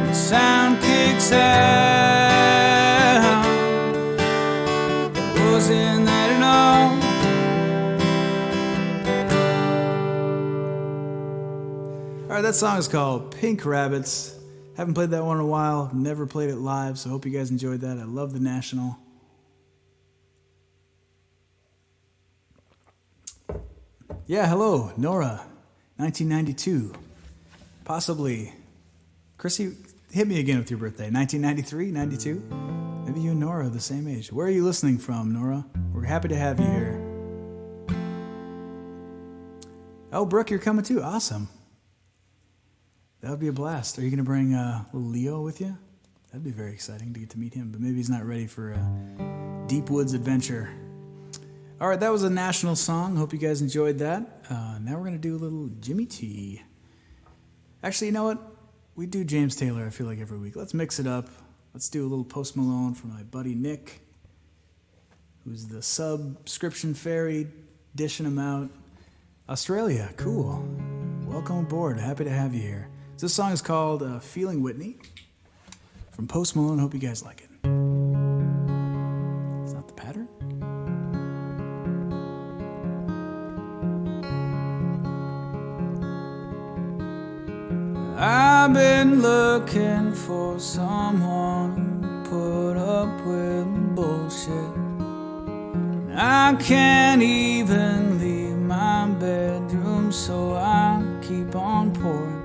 the sound kicks out. It wasn't that at all. Alright, that song is called Pink Rabbits. Haven't played that one in a while, never played it live, so hope you guys enjoyed that. I love the National. Yeah, hello, Nora, 1992. Possibly. Chrissy, hit me again with your birthday. 1993, 92? Maybe you and Nora are the same age. Where are you listening from, Nora? We're happy to have you here. Oh, Brooke, you're coming too. Awesome. That would be a blast. Are you going to bring little Leo with you? That'd be very exciting to get to meet him, but maybe he's not ready for a deep woods adventure. All right, that was a National song. Hope you guys enjoyed that. Now we're going to do a little Jimmy T. Actually, you know what? We do James Taylor, I feel like, every week. Let's mix it up. Let's do a little Post Malone for my buddy Nick, who's the subscription fairy, dishing him out. Australia, cool. Welcome aboard. Happy to have you here. So this song is called Feeling Whitney from Post Malone. Hope you guys like it. It's not the pattern. I've been looking for someone to put up with bullshit. I can't even leave my bedroom, so I keep on pouring.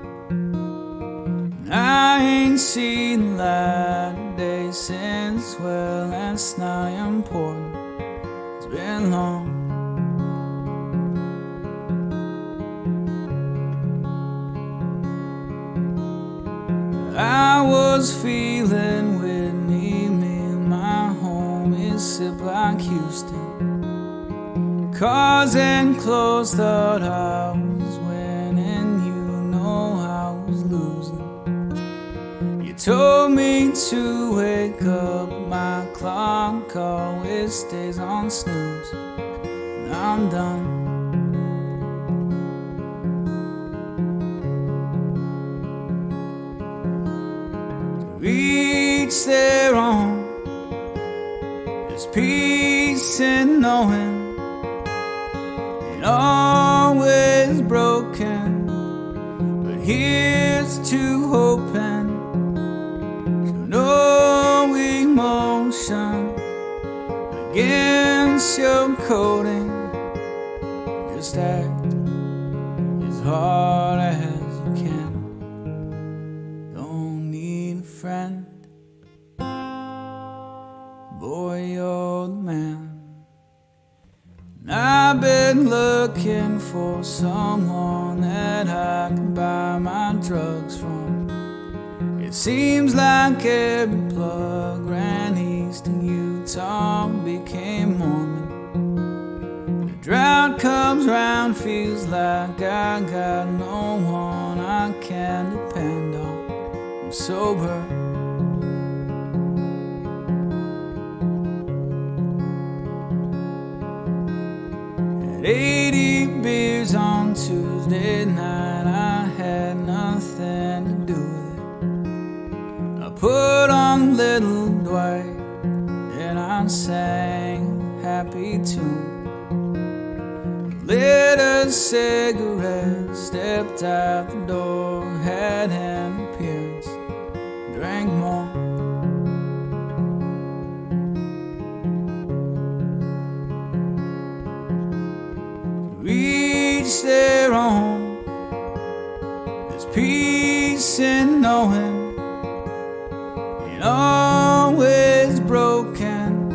I ain't seen the light of day since, well, that's not important. It's been long. I was feeling Whitney, me and my home is sip like Houston. Cars and clothes, thought I was winning, you know I was losing. You told me to wake up, my clock always stays on snooze. And I'm done. Each their own. There's peace in knowing it always broken, but here's to hoping. So no emotion against your coding. Just act as hard as you can. Friend, boy, you're the man. And I've been looking for someone that I can buy my drugs from. It seems like every plug ran east to Utah became Mormon. The drought comes round, feels like I got no one I can depend on. I'm sober. At 80 beers on Tuesday night, I had nothing to do with it. I put on Little Dwight and I sang a happy tune. Lit a cigarette, stepped out the door, had an appearance, drank more. Each their own. There's peace in knowing it always broken,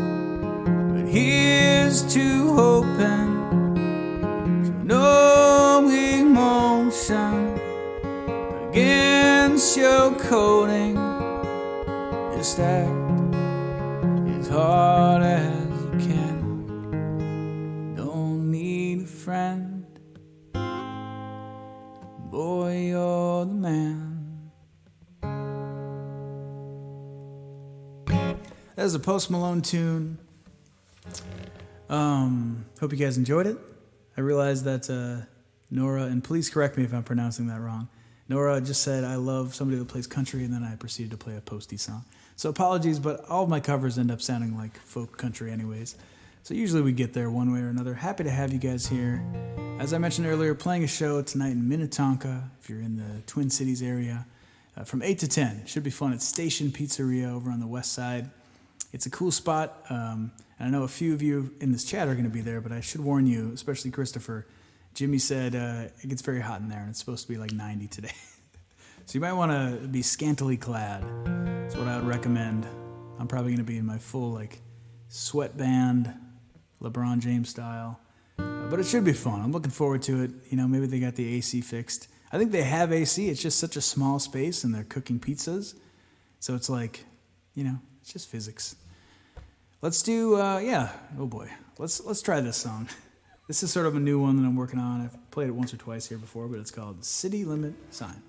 but here's to hoping. So no emotion sugarcoating. Just act as hard as you can. Don't need a friend, boy, you're the man. That was a Post Malone tune. Hope you guys enjoyed it. I realized that Nora, and please correct me if I'm pronouncing that wrong, Nora just said, I love somebody that plays country, and then I proceeded to play a Posty song. So apologies, but all of my covers end up sounding like folk country anyways. So usually we get there one way or another. Happy to have you guys here. As I mentioned earlier, playing a show tonight in Minnetonka, if you're in the Twin Cities area, from 8 to 10. Should be fun at Station Pizzeria over on the west side. It's a cool spot, and I know a few of you in this chat are going to be there, but I should warn you, especially Christopher. Jimmy said it gets very hot in there, and it's supposed to be like 90 today. So you might want to be scantily clad. That's what I would recommend. I'm probably going to be in my full sweatband, LeBron James style. But it should be fun. I'm looking forward to it. You know, maybe they got the AC fixed. I think they have AC. It's just such a small space, and they're cooking pizzas. So it's like, it's just physics. Let's do, oh boy. Let's try this song. This is sort of a new one that I'm working on. I've played it once or twice here before, but it's called City Limit Sign.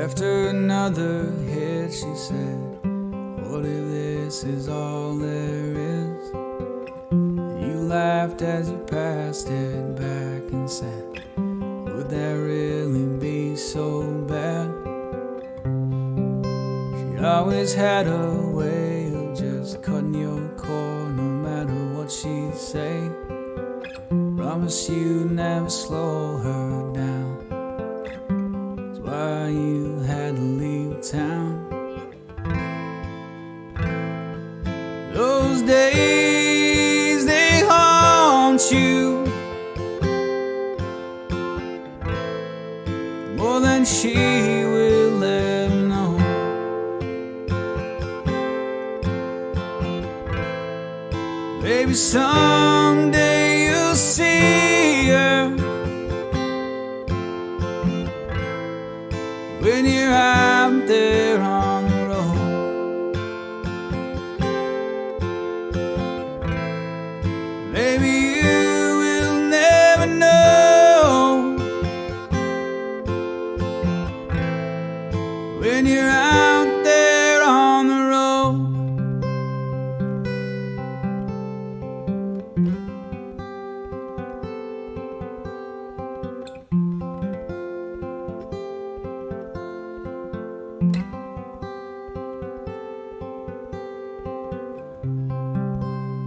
After another hit, she said, what if this is all there is? You laughed as you passed it back and said, would that really be so bad? She always had a way of just cutting your cord no matter what she'd say. Promise you'd never slow her down. That's why you had to leave town. Those days, they haunt you more than she will ever know. Maybe someday you'll see her when you're out there on the road. Maybe you will never know when you're out there on the road.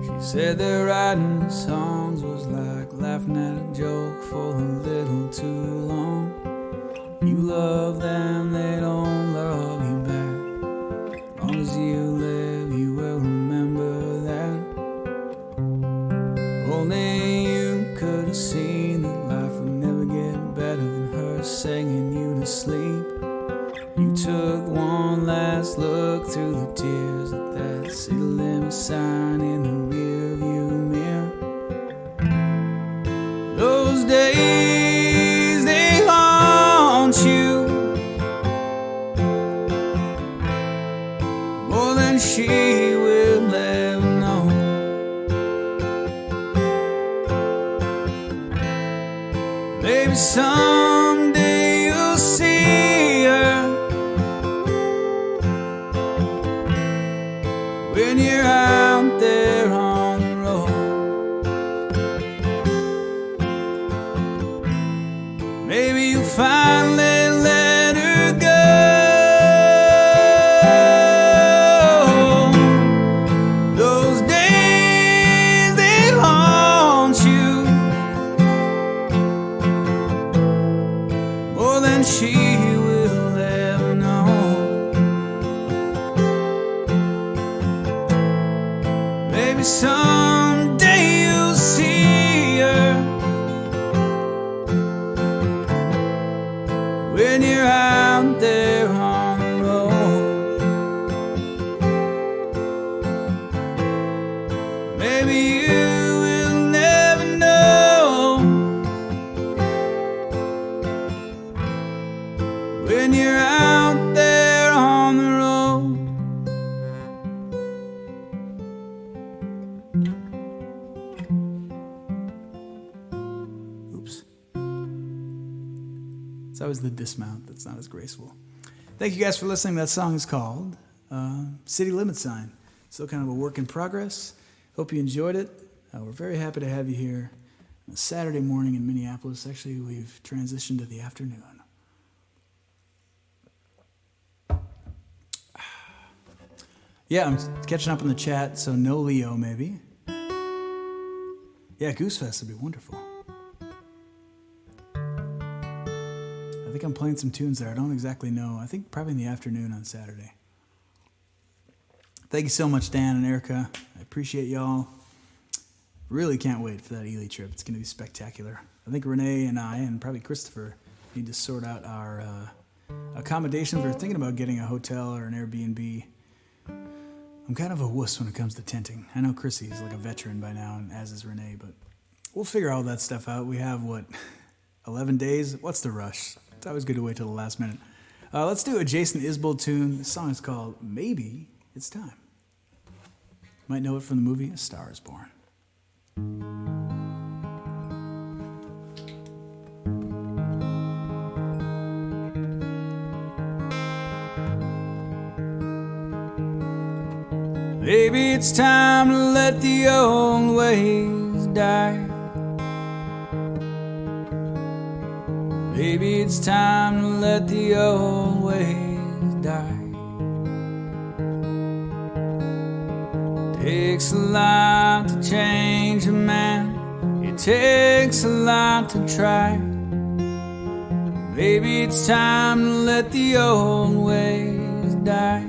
She said that writing songs was like laughing at a joke for a little too long. You love them, they don't love you back. As long as you live, you will remember that. Only you could have seen that life would never get better than her singing you to sleep. You took one last look through the tears at that city limit sign in the rearview mirror. Those days, they haunt you more than she will ever know. Maybe someday you'll see her when you're out there on the road. Maybe you'll finally let her go. Those days, they haunt you It's always the dismount that's not as graceful. Thank you guys for listening. That song is called City Limit Sign. Still kind of a work in progress. Hope you enjoyed it. We're very happy to have you here on a Saturday morning in Minneapolis. Actually, we've transitioned to the afternoon. Yeah, I'm catching up in the chat, so no Leo maybe. Yeah, Goose Fest would be wonderful. I think I'm playing some tunes there. I don't exactly know. I think probably in the afternoon on Saturday. Thank you so much, Dan and Erica. I appreciate y'all. Really can't wait for that Ely trip. It's going to be spectacular. I think Renee and I, and probably Christopher, need to sort out our accommodations. We're thinking about getting a hotel or an Airbnb. I'm kind of a wuss when it comes to tenting. I know Chrissy is like a veteran by now, and as is Renee, but we'll figure all that stuff out. We have, 11 days? What's the rush? It's always good to wait till the last minute. Let's do a Jason Isbell tune. This song is called Maybe It's Time. You might know it from the movie A Star is Born. Maybe it's time to let the old ways die. Maybe it's time to let the old ways die. Takes a lot to change a man. It takes a lot to try. Maybe it's time to let the old ways die.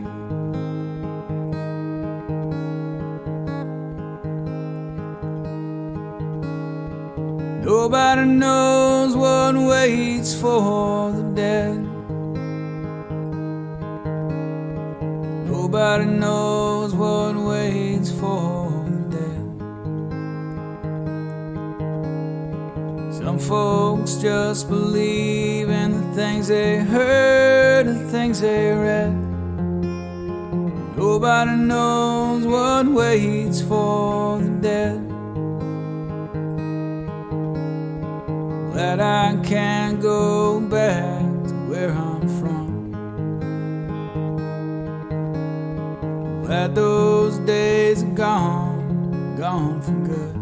Nobody knows what waits for the dead. Nobody knows what waits for the dead. Some folks just believe in the things they heard, the things they read. Nobody knows what waits for the dead. That I can't go back to where I'm from. Glad those days are gone, gone for good.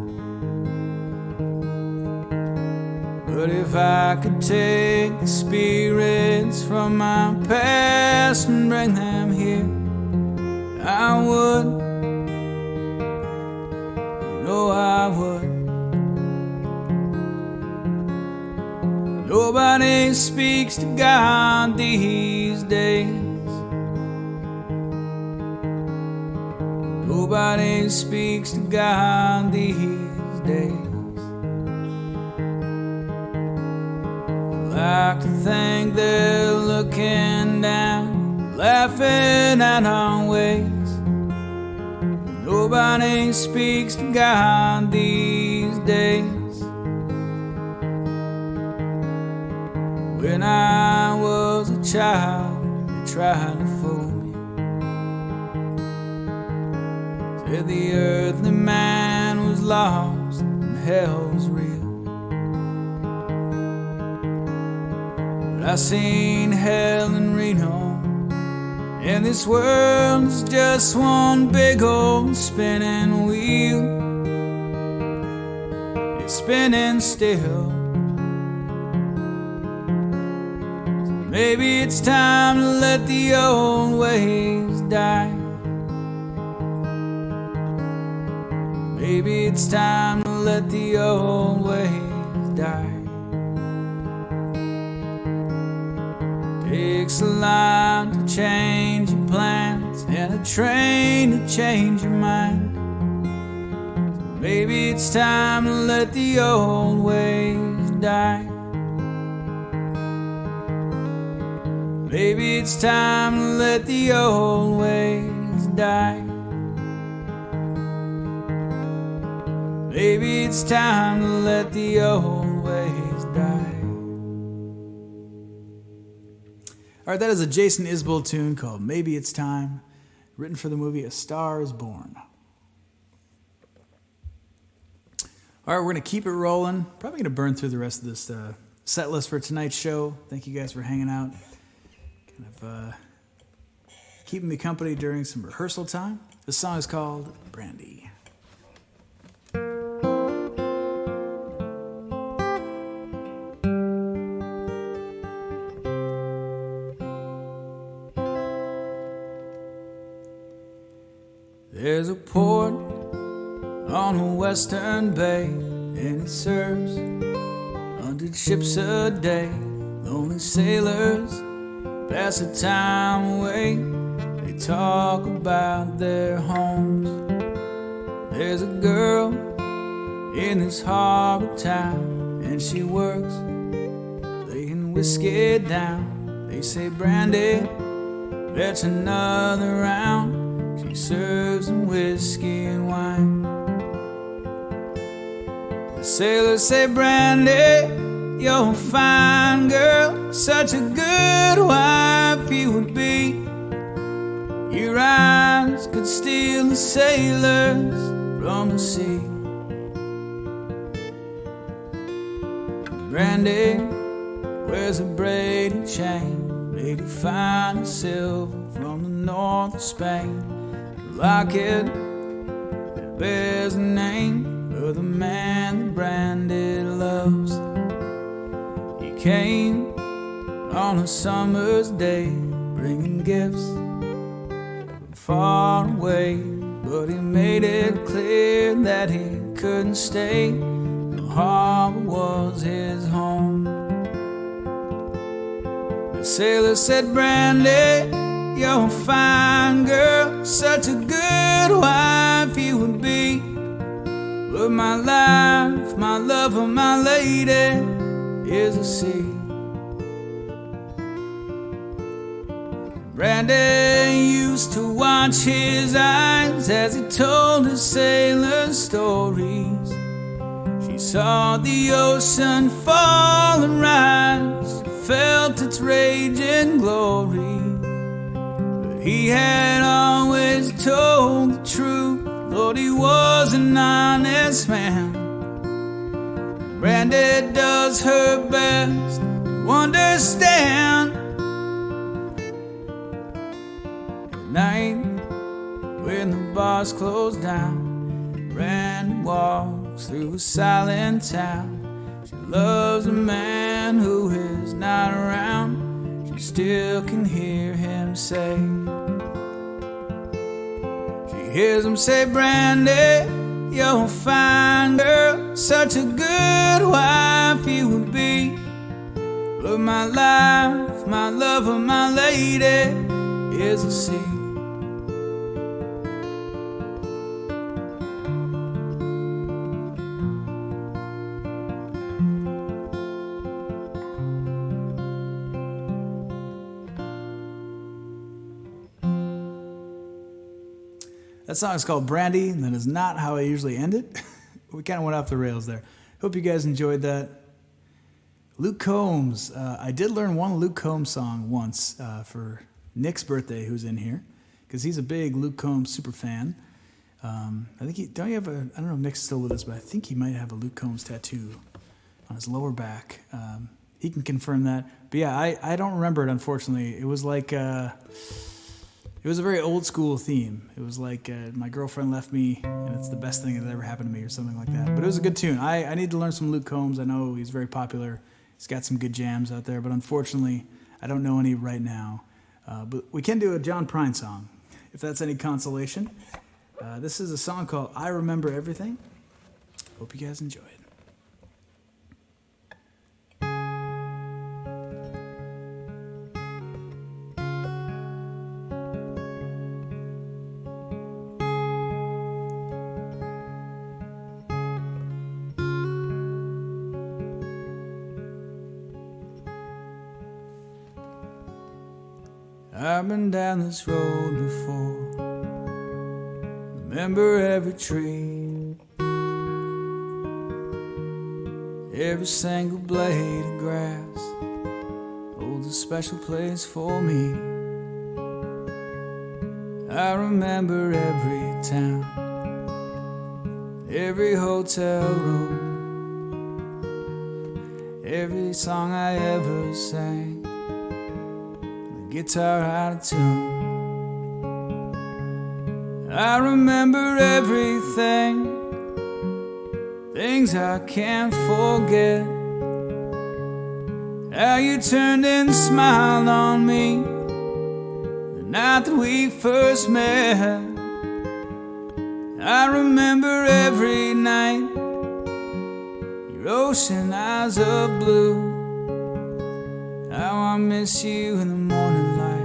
But if I could take the spirits from my past and bring them here, I would. You know I would. Nobody speaks to God these days. Nobody speaks to God these days. I like to think they're looking down, laughing at our ways. Nobody speaks to God these days. When I was a child, they tried to fool me. Said the earthly man was lost and hell was real. But I seen hell in Reno, and this world's just one big old spinning wheel. It's spinning still. Maybe it's time to let the old ways die. Maybe it's time to let the old ways die. Takes a lot to change your plans and a train to change your mind. So maybe it's time to let the old ways die. Maybe it's time to let the old ways die. Maybe it's time to let the old ways die. All right, that is a Jason Isbell tune called Maybe It's Time, written for the movie A Star is Born. All right, we're going to keep it rolling. Probably going to burn through the rest of this set list for tonight's show. Thank you guys for hanging out. Kind of keeping me company during some rehearsal time. This song is called Brandy. There's a port on the western bay, and it serves 100 ships a day. Lonely sailors pass the time away. They talk about their homes. There's a girl in this harbor town, and she works laying whiskey down. They say, Brandy, fetch another round. She serves them whiskey and wine. The sailors say, Brandy, you're a fine girl, such a good wife you would be. Your eyes could steal the sailors from the sea. Brandy wears a braided chain made of fine silver from the north of Spain. The locket that bears the name of the man that Brandy loves. He came on a summer's day, bringing gifts from far away, but he made it clear that he couldn't stay. The harbor was his home. The sailor said, Brandy, you're a fine girl, such a good wife you would be. But my life, my lover, my lady is the sea. Brandy used to watch his eyes as he told his sailor stories. She saw the ocean fall and rise, felt its raging glory. He had always told the truth, Lord, he was an honest man. Brandy does her best to understand. At night, when the bars close down, Brandy walks through a silent town. She loves a man who is not around. She still can hear him say. She hears him say, Brandy, you're a fine girl, such a good wife you would be. But my life, my lover, my lady is the sea. That song is called Brandy, and that is not how I usually end it. We kind of went off the rails there. Hope you guys enjoyed that. Luke Combs. I did learn one Luke Combs song once for Nick's birthday, who's in here, because he's a big Luke Combs super fan. I think I don't know if Nick's still with us, but I think he might have a Luke Combs tattoo on his lower back. He can confirm that. But yeah, I don't remember it, unfortunately. It was like... It was a very old school theme. It was like my girlfriend left me and it's the best thing that ever happened to me or something like that. But it was a good tune. I need to learn some Luke Combs. I know he's very popular. He's got some good jams out there, but unfortunately I don't know any right now. But we can do a John Prine song, if that's any consolation. This is a song called I Remember Everything. Hope you guys enjoy it. I've been down this road before. Remember every tree, every single blade of grass holds a special place for me. I remember every town, every hotel room, every song I ever sang, the guitar out of tune. I remember everything, things I can't forget. How you turned and smiled on me the night that we first met. I remember every night, your ocean eyes of blue. How I miss you in the morning light,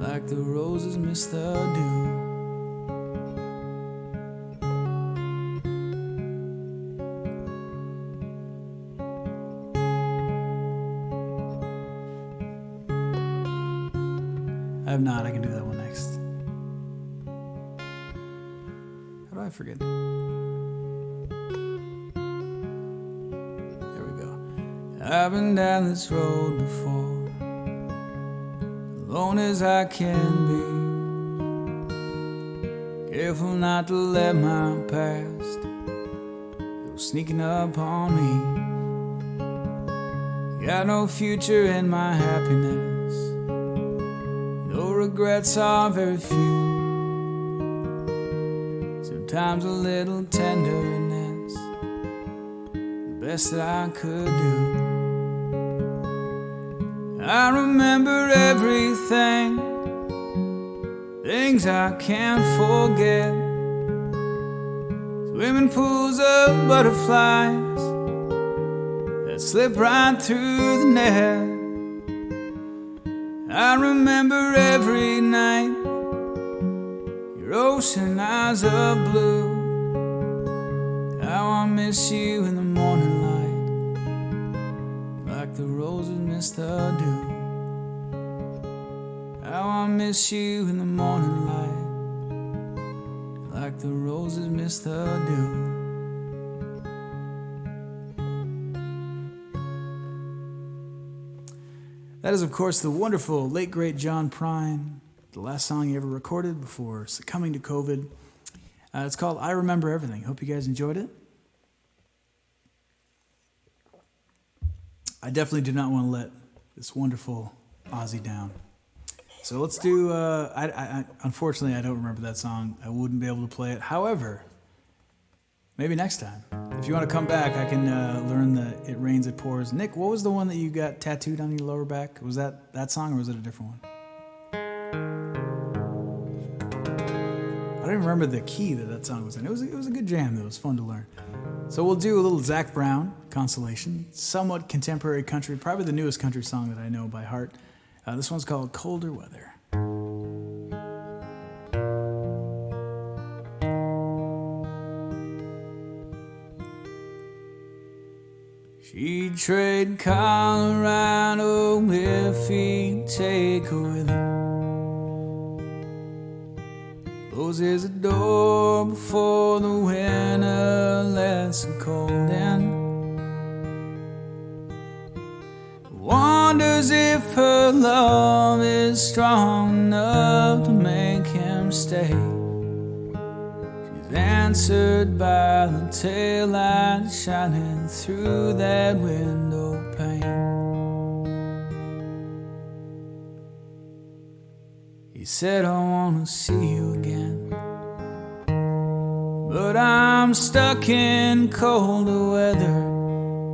like the roses miss the dew. I have not. I can do that one next. How do I forget? There we go. I've been down this road before, alone as I can be. Careful not to let my past go sneaking up on me. Got no future in my happiness, no regrets are very few. Sometimes a little tenderness, the best that I could do. I remember everything, things I can't forget. Swimming pools of butterflies that slip right through the net. I remember every night, your ocean eyes of blue. How I miss you in the morning light, like the roses miss the dew. How I miss you in the morning light, like the roses miss the dew. That is, of course, the wonderful late great John Prine, the last song he ever recorded before succumbing to COVID. It's called I Remember Everything. Hope you guys enjoyed it. I definitely do not want to let this wonderful Aussie down. So let's do, unfortunately, I don't remember that song. I wouldn't be able to play it. However, maybe next time. If you want to come back, I can learn the It Rains, It Pours. Nick, what was the one that you got tattooed on your lower back? Was that song, or was it a different one? I don't even remember the key that song was in. It was a good jam, though. It was fun to learn. So we'll do a little Zac Brown, Consolation. Somewhat contemporary country, probably the newest country song that I know by heart. This one's called Colder Weather. She'd trade Colorado if he'd take her with him. Closes the door before the winter lets the cold in. Wonders if her love is strong enough to make him stay. She's answered by the taillight shining through that window pane. He said, I wanna see you again, but I'm stuck in colder weather.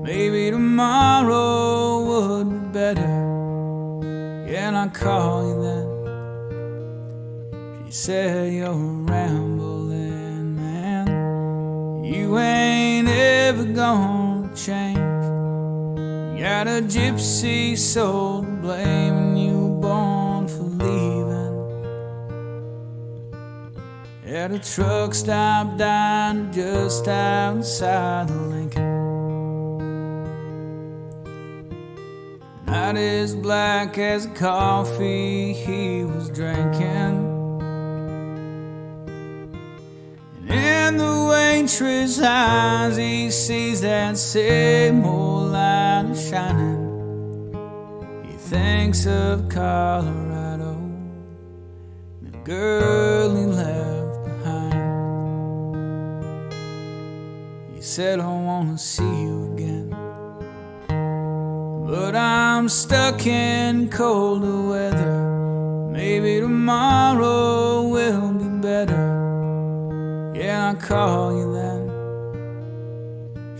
Maybe tomorrow would be better. Can I call you then? She said, you're a rambling man, you ain't ever gonna change. You got a gypsy soul to blame, and you were born for leaving. At a truck stop down just outside of Lincoln. Night as black as the coffee he was drinking, and in the waitress' eyes he sees that same old light shining. He thinks of Colorado, the girl he left behind. He said, I wanna see you again, but I'm stuck in colder weather. Maybe tomorrow will be better. Yeah, I'll call you then.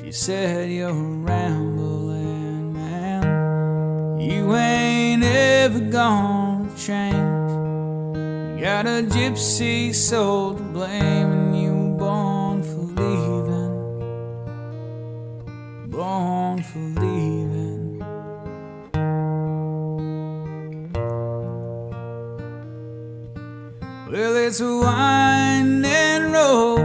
She said, you're rambling, man. You ain't ever gonna change. You got a gypsy soul to blame, and you were born for leaving. Born for leaving. Well, it's a winding road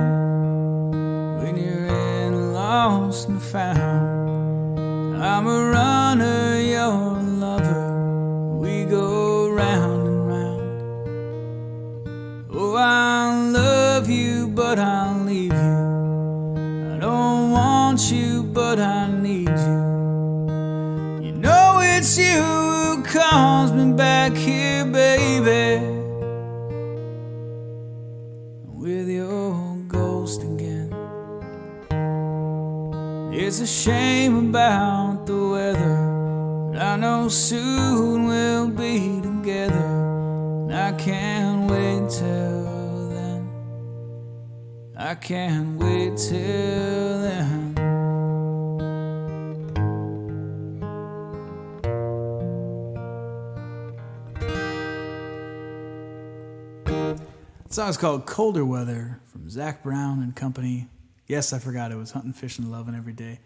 when you're in a lost and found. I'm a runner, you're a lover. We go round and round. Oh, I'll love you, but I'll leave you. I don't want you, but I need you. You know it's you who calls me back here, baby, with your ghost again. It's a shame about the weather, but I know soon we'll be together, and I can't wait till then. I can't wait till then. The song's called Colder Weather from Zach Brown and Company. Yes, I forgot it was Hunting, Fishing, Loving Every Day.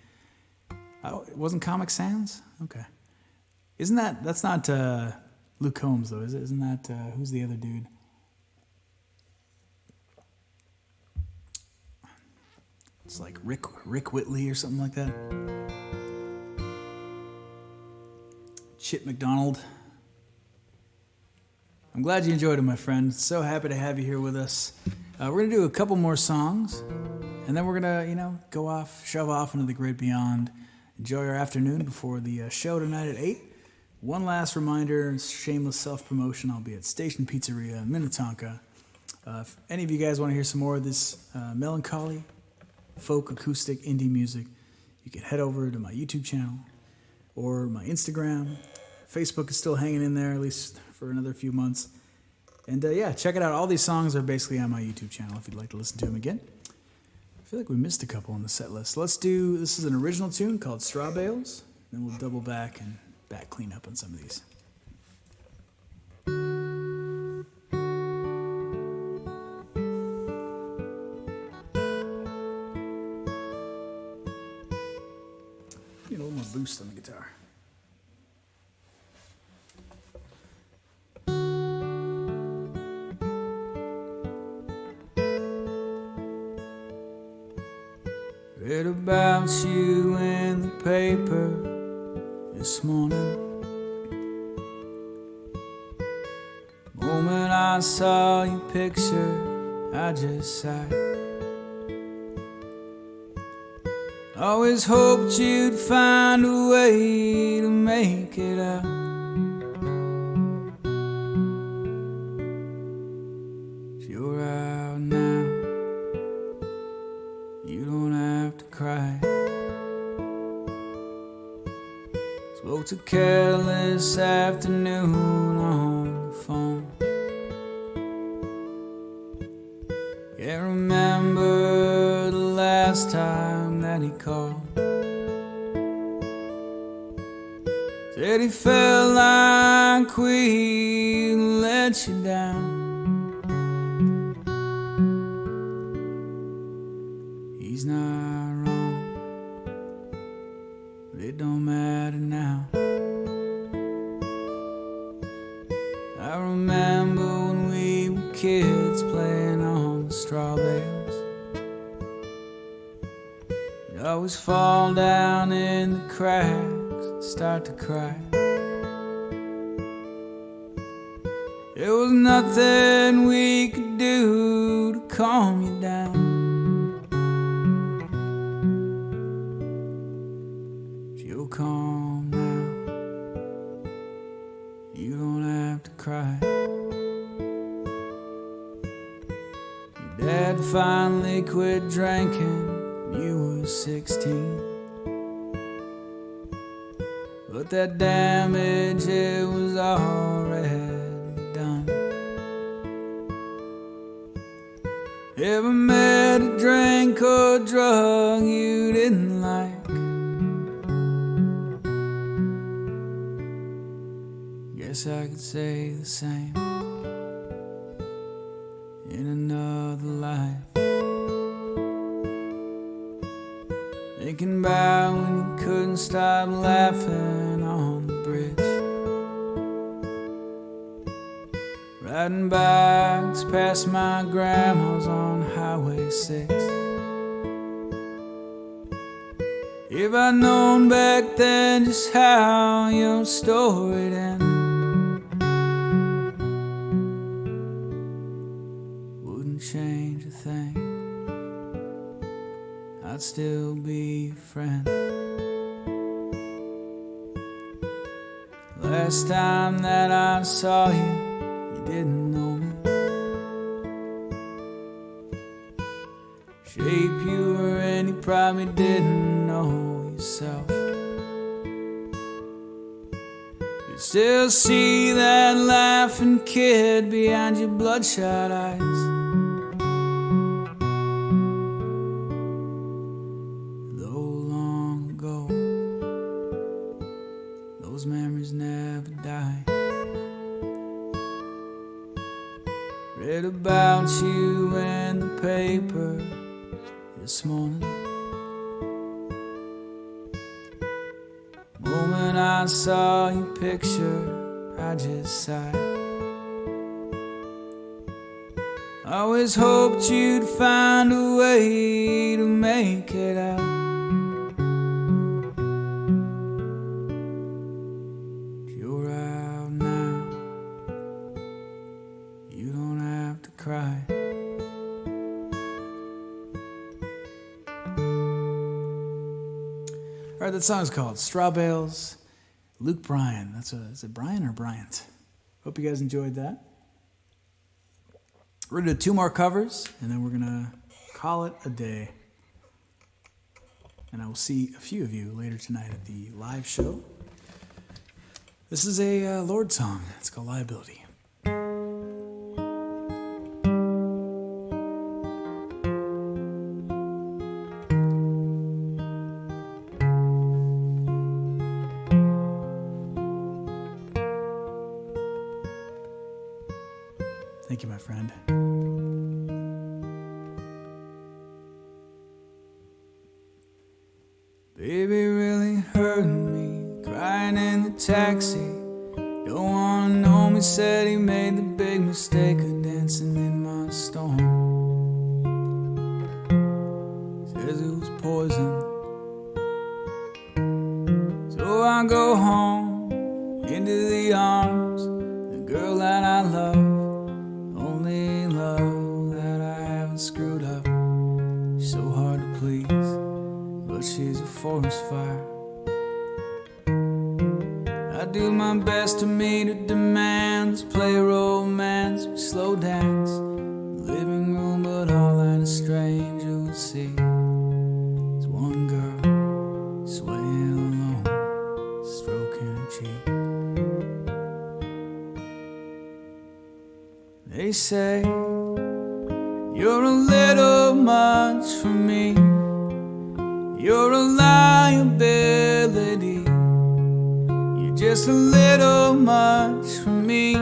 Oh, it wasn't Comic Sans? Okay. That's not Luke Combs, though, is it? Isn't that, who's the other dude? It's like Rick Whitley or something like that. Chip McDonald. I'm glad you enjoyed it, my friend. So happy to have you here with us. We're going to do a couple more songs, and then we're going to, shove off into the great beyond. Enjoy our afternoon before the show tonight at 8. One last reminder, shameless self-promotion. I'll be at Station Pizzeria in Minnetonka. If any of you guys want to hear some more of this melancholy, folk, acoustic, indie music, you can head over to my YouTube channel or my Instagram. Facebook is still hanging in there, at least for another few months. And check it out. All these songs are basically on my YouTube channel if you'd like to listen to them again. I feel like we missed a couple on the set list. This is an original tune called Straw Bales. Then we'll double back and back clean up on some of these. Need a little more boost on the guitar. Read about you in the paper this morning. Moment I saw your picture, I just sighed. Always hoped you'd find a way to make it out. You're out now. You don't have to cry. Spoke to careless afternoon on the phone. Can't remember the last time that he called. Said he felt like we let you down. He's not wrong, but it don't matter now. I remember when we were kids playing on the straw bales. You'd always fall down in the cracks and start to cry. There was nothing we could do to calm you down. You're calm now. You don't have to cry. Your dad finally quit drinking when you were 16. But but that damage, it was already done. Ever met a drink or drug you didn't like? Guess I could say the same in another life. Thinking about when you couldn't stop laughing on the bridge, riding bikes past my grandma's on Highway 6. If I'd known back then just how your story'd end, wouldn't change a thing. I'd still be your friend. Last time that I saw you, you didn't know me. Shape you were in, you probably didn't know yourself. You still see that laughing kid behind your bloodshot eyes. Those memories never die. Read about you in the paper this morning. Moment I saw your picture, I just sighed. I always hoped you'd find a way to make it out. Cry. All right, that song's called Straw Bales. Luke Bryan. Is it Brian or Bryant? Hope you guys enjoyed that. We're gonna do 2 more covers, and then we're gonna call it a day. And I will see a few of you later tonight at the live show. This is a Lord song. It's called Liability. Thank you, my friend. Baby really hurt me, crying in the taxi. Don't wanna know me, said he made the big mistake of dancing in my storm. Says it was poison. So I go home, into the arms of the girl that I love. Only love that I haven't screwed up. She's so hard to please, but she's a forest fire. I do my best to meet her demands, play romance, we slow dance in the living room, but all that a stranger would see is one girl swaying alone, stroking her cheek. They say you're a little much for me. You're a liability. You're just a little much for me.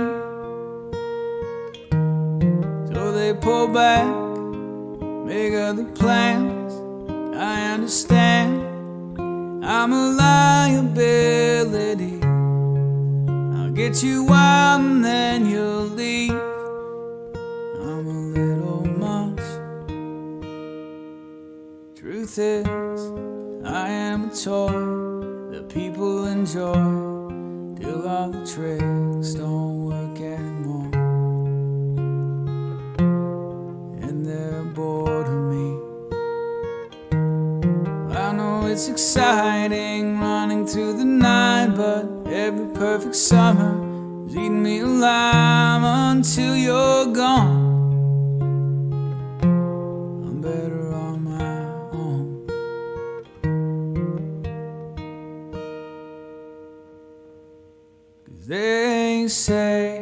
So they pull back, make other plans. I understand. I'm a liability. I'll get you wild and then you'll leave. I'm a little much. Truth is, I am a toy that people enjoy till all the tricks don't work anymore, and they're bored of me. I know it's exciting running through the night, but every perfect summer is eating me alive until you're gone. I'm better on my own. They say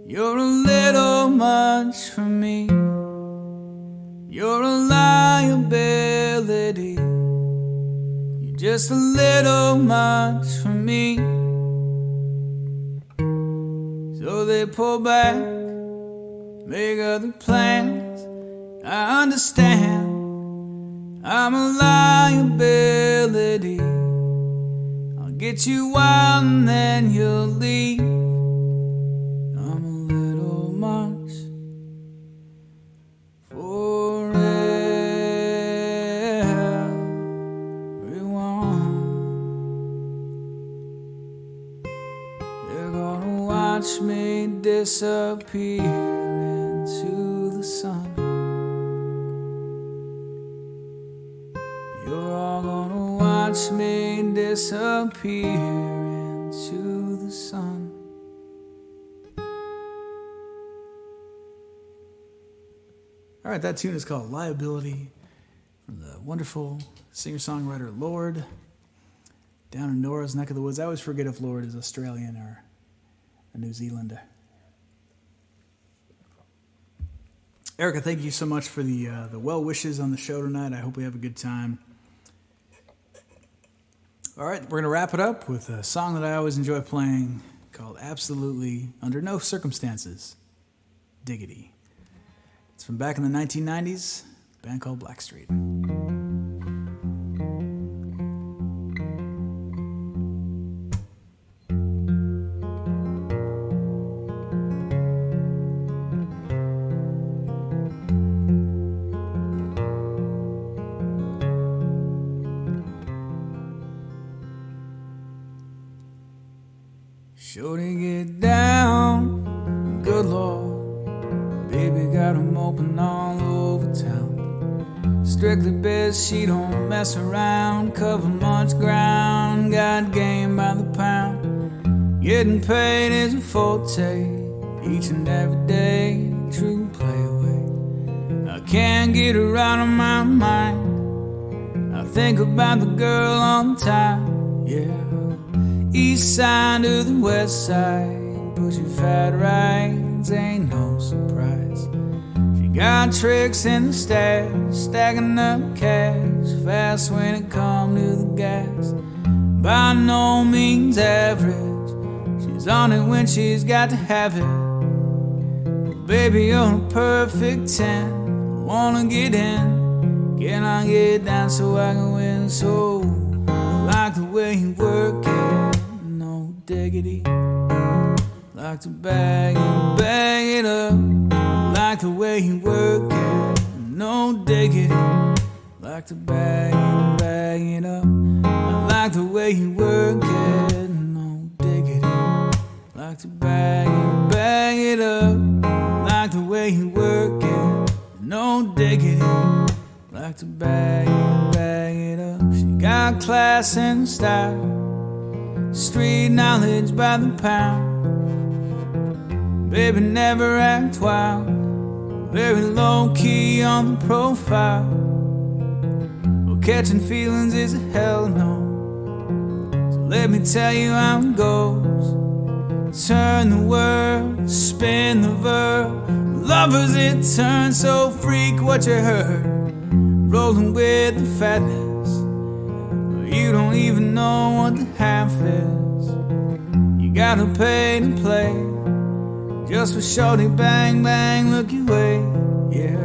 you're a little much for me. You're a liability. You're just a little much for me. So they pull back, make other plans. I understand I'm a liability. I'll get you wild and then you'll leave. I'm a little much for everyone. They're gonna watch me disappear into the sun. You're all gonna watch me disappear into the sun. All right, that tune is called Liability from the wonderful singer-songwriter Lord down in Nora's neck of the woods. I always forget if Lord is Australian or a New Zealander. Erica, thank you so much for the well wishes on the show tonight. I hope we have a good time. All right, we're going to wrap it up with a song that I always enjoy playing called Absolutely Under No Circumstances, Diggity. It's from back in the 1990s, a band called Blackstreet. Shorty get down, good Lord, baby got 'em open all over town. Strictly biz, she don't mess around, cover much ground, got game by the pound. Getting paid is a forte, each and every day, true play away. I can't get her out of my mind, I think about the girl all the time, yeah. East side to the west side, pushing fat rides, ain't no surprise. She got tricks in the stash, stacking up cash, fast when it come to the gas. By no means average, she's on it when she's got to have it. But baby, you're a perfect 10, I wanna get in, can I get down so I can win? So I like the way you work it, diggity. Like to bag it up. Like the way you work it, no diggity. Like to bag it up. I like the way you work it, no diggity. Like to bag it up. Like the way you work it, no diggity. Like to bag it up. She got class and style, street knowledge by the pound. Baby never act wild, very low key on the profile. Well, catching feelings is a hell no, so let me tell you how it goes. Turn the world, spin the verb, lovers it turns, so freak what you heard. Rolling with the fatness, you don't even know what the half is. You gotta pay to play, just for shorty bang bang look your way, yeah.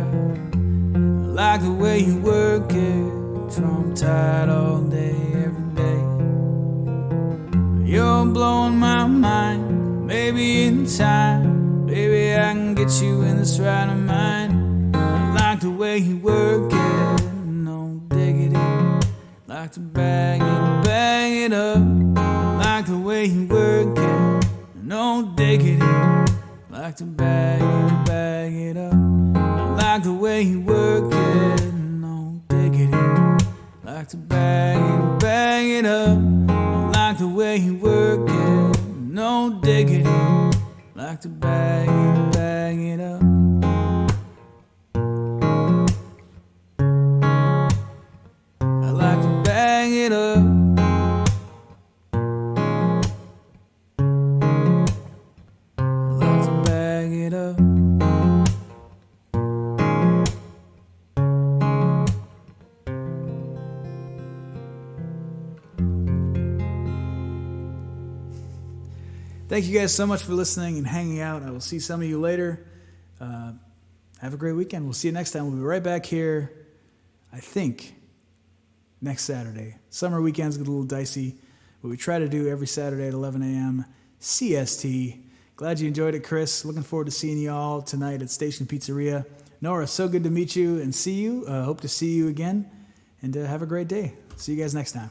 I like the way you work it, drum tight all day, every day. You're blowing my mind, maybe in time, baby I can get you in this right of mine. I like the way you work it, no diggity. Like to bag it up. Like the way you work it, no diggity. Like to bag it up. Like the way you work it, no diggity. Like to bag it up. Like the way you work it, no diggity. Like to bag it up. I like to bag it up. Thank you guys so much for listening and hanging out. I will see some of you later. Have a great weekend. We'll see you next time. We'll be right back here, I think, next Saturday. Summer weekends get a little dicey, but we try to do every Saturday at 11 a.m. CST. Glad you enjoyed it, Chris. Looking forward to seeing you all tonight at Station Pizzeria. Nora, so good to meet you and see you. Hope to see you again. And have a great day. See you guys next time.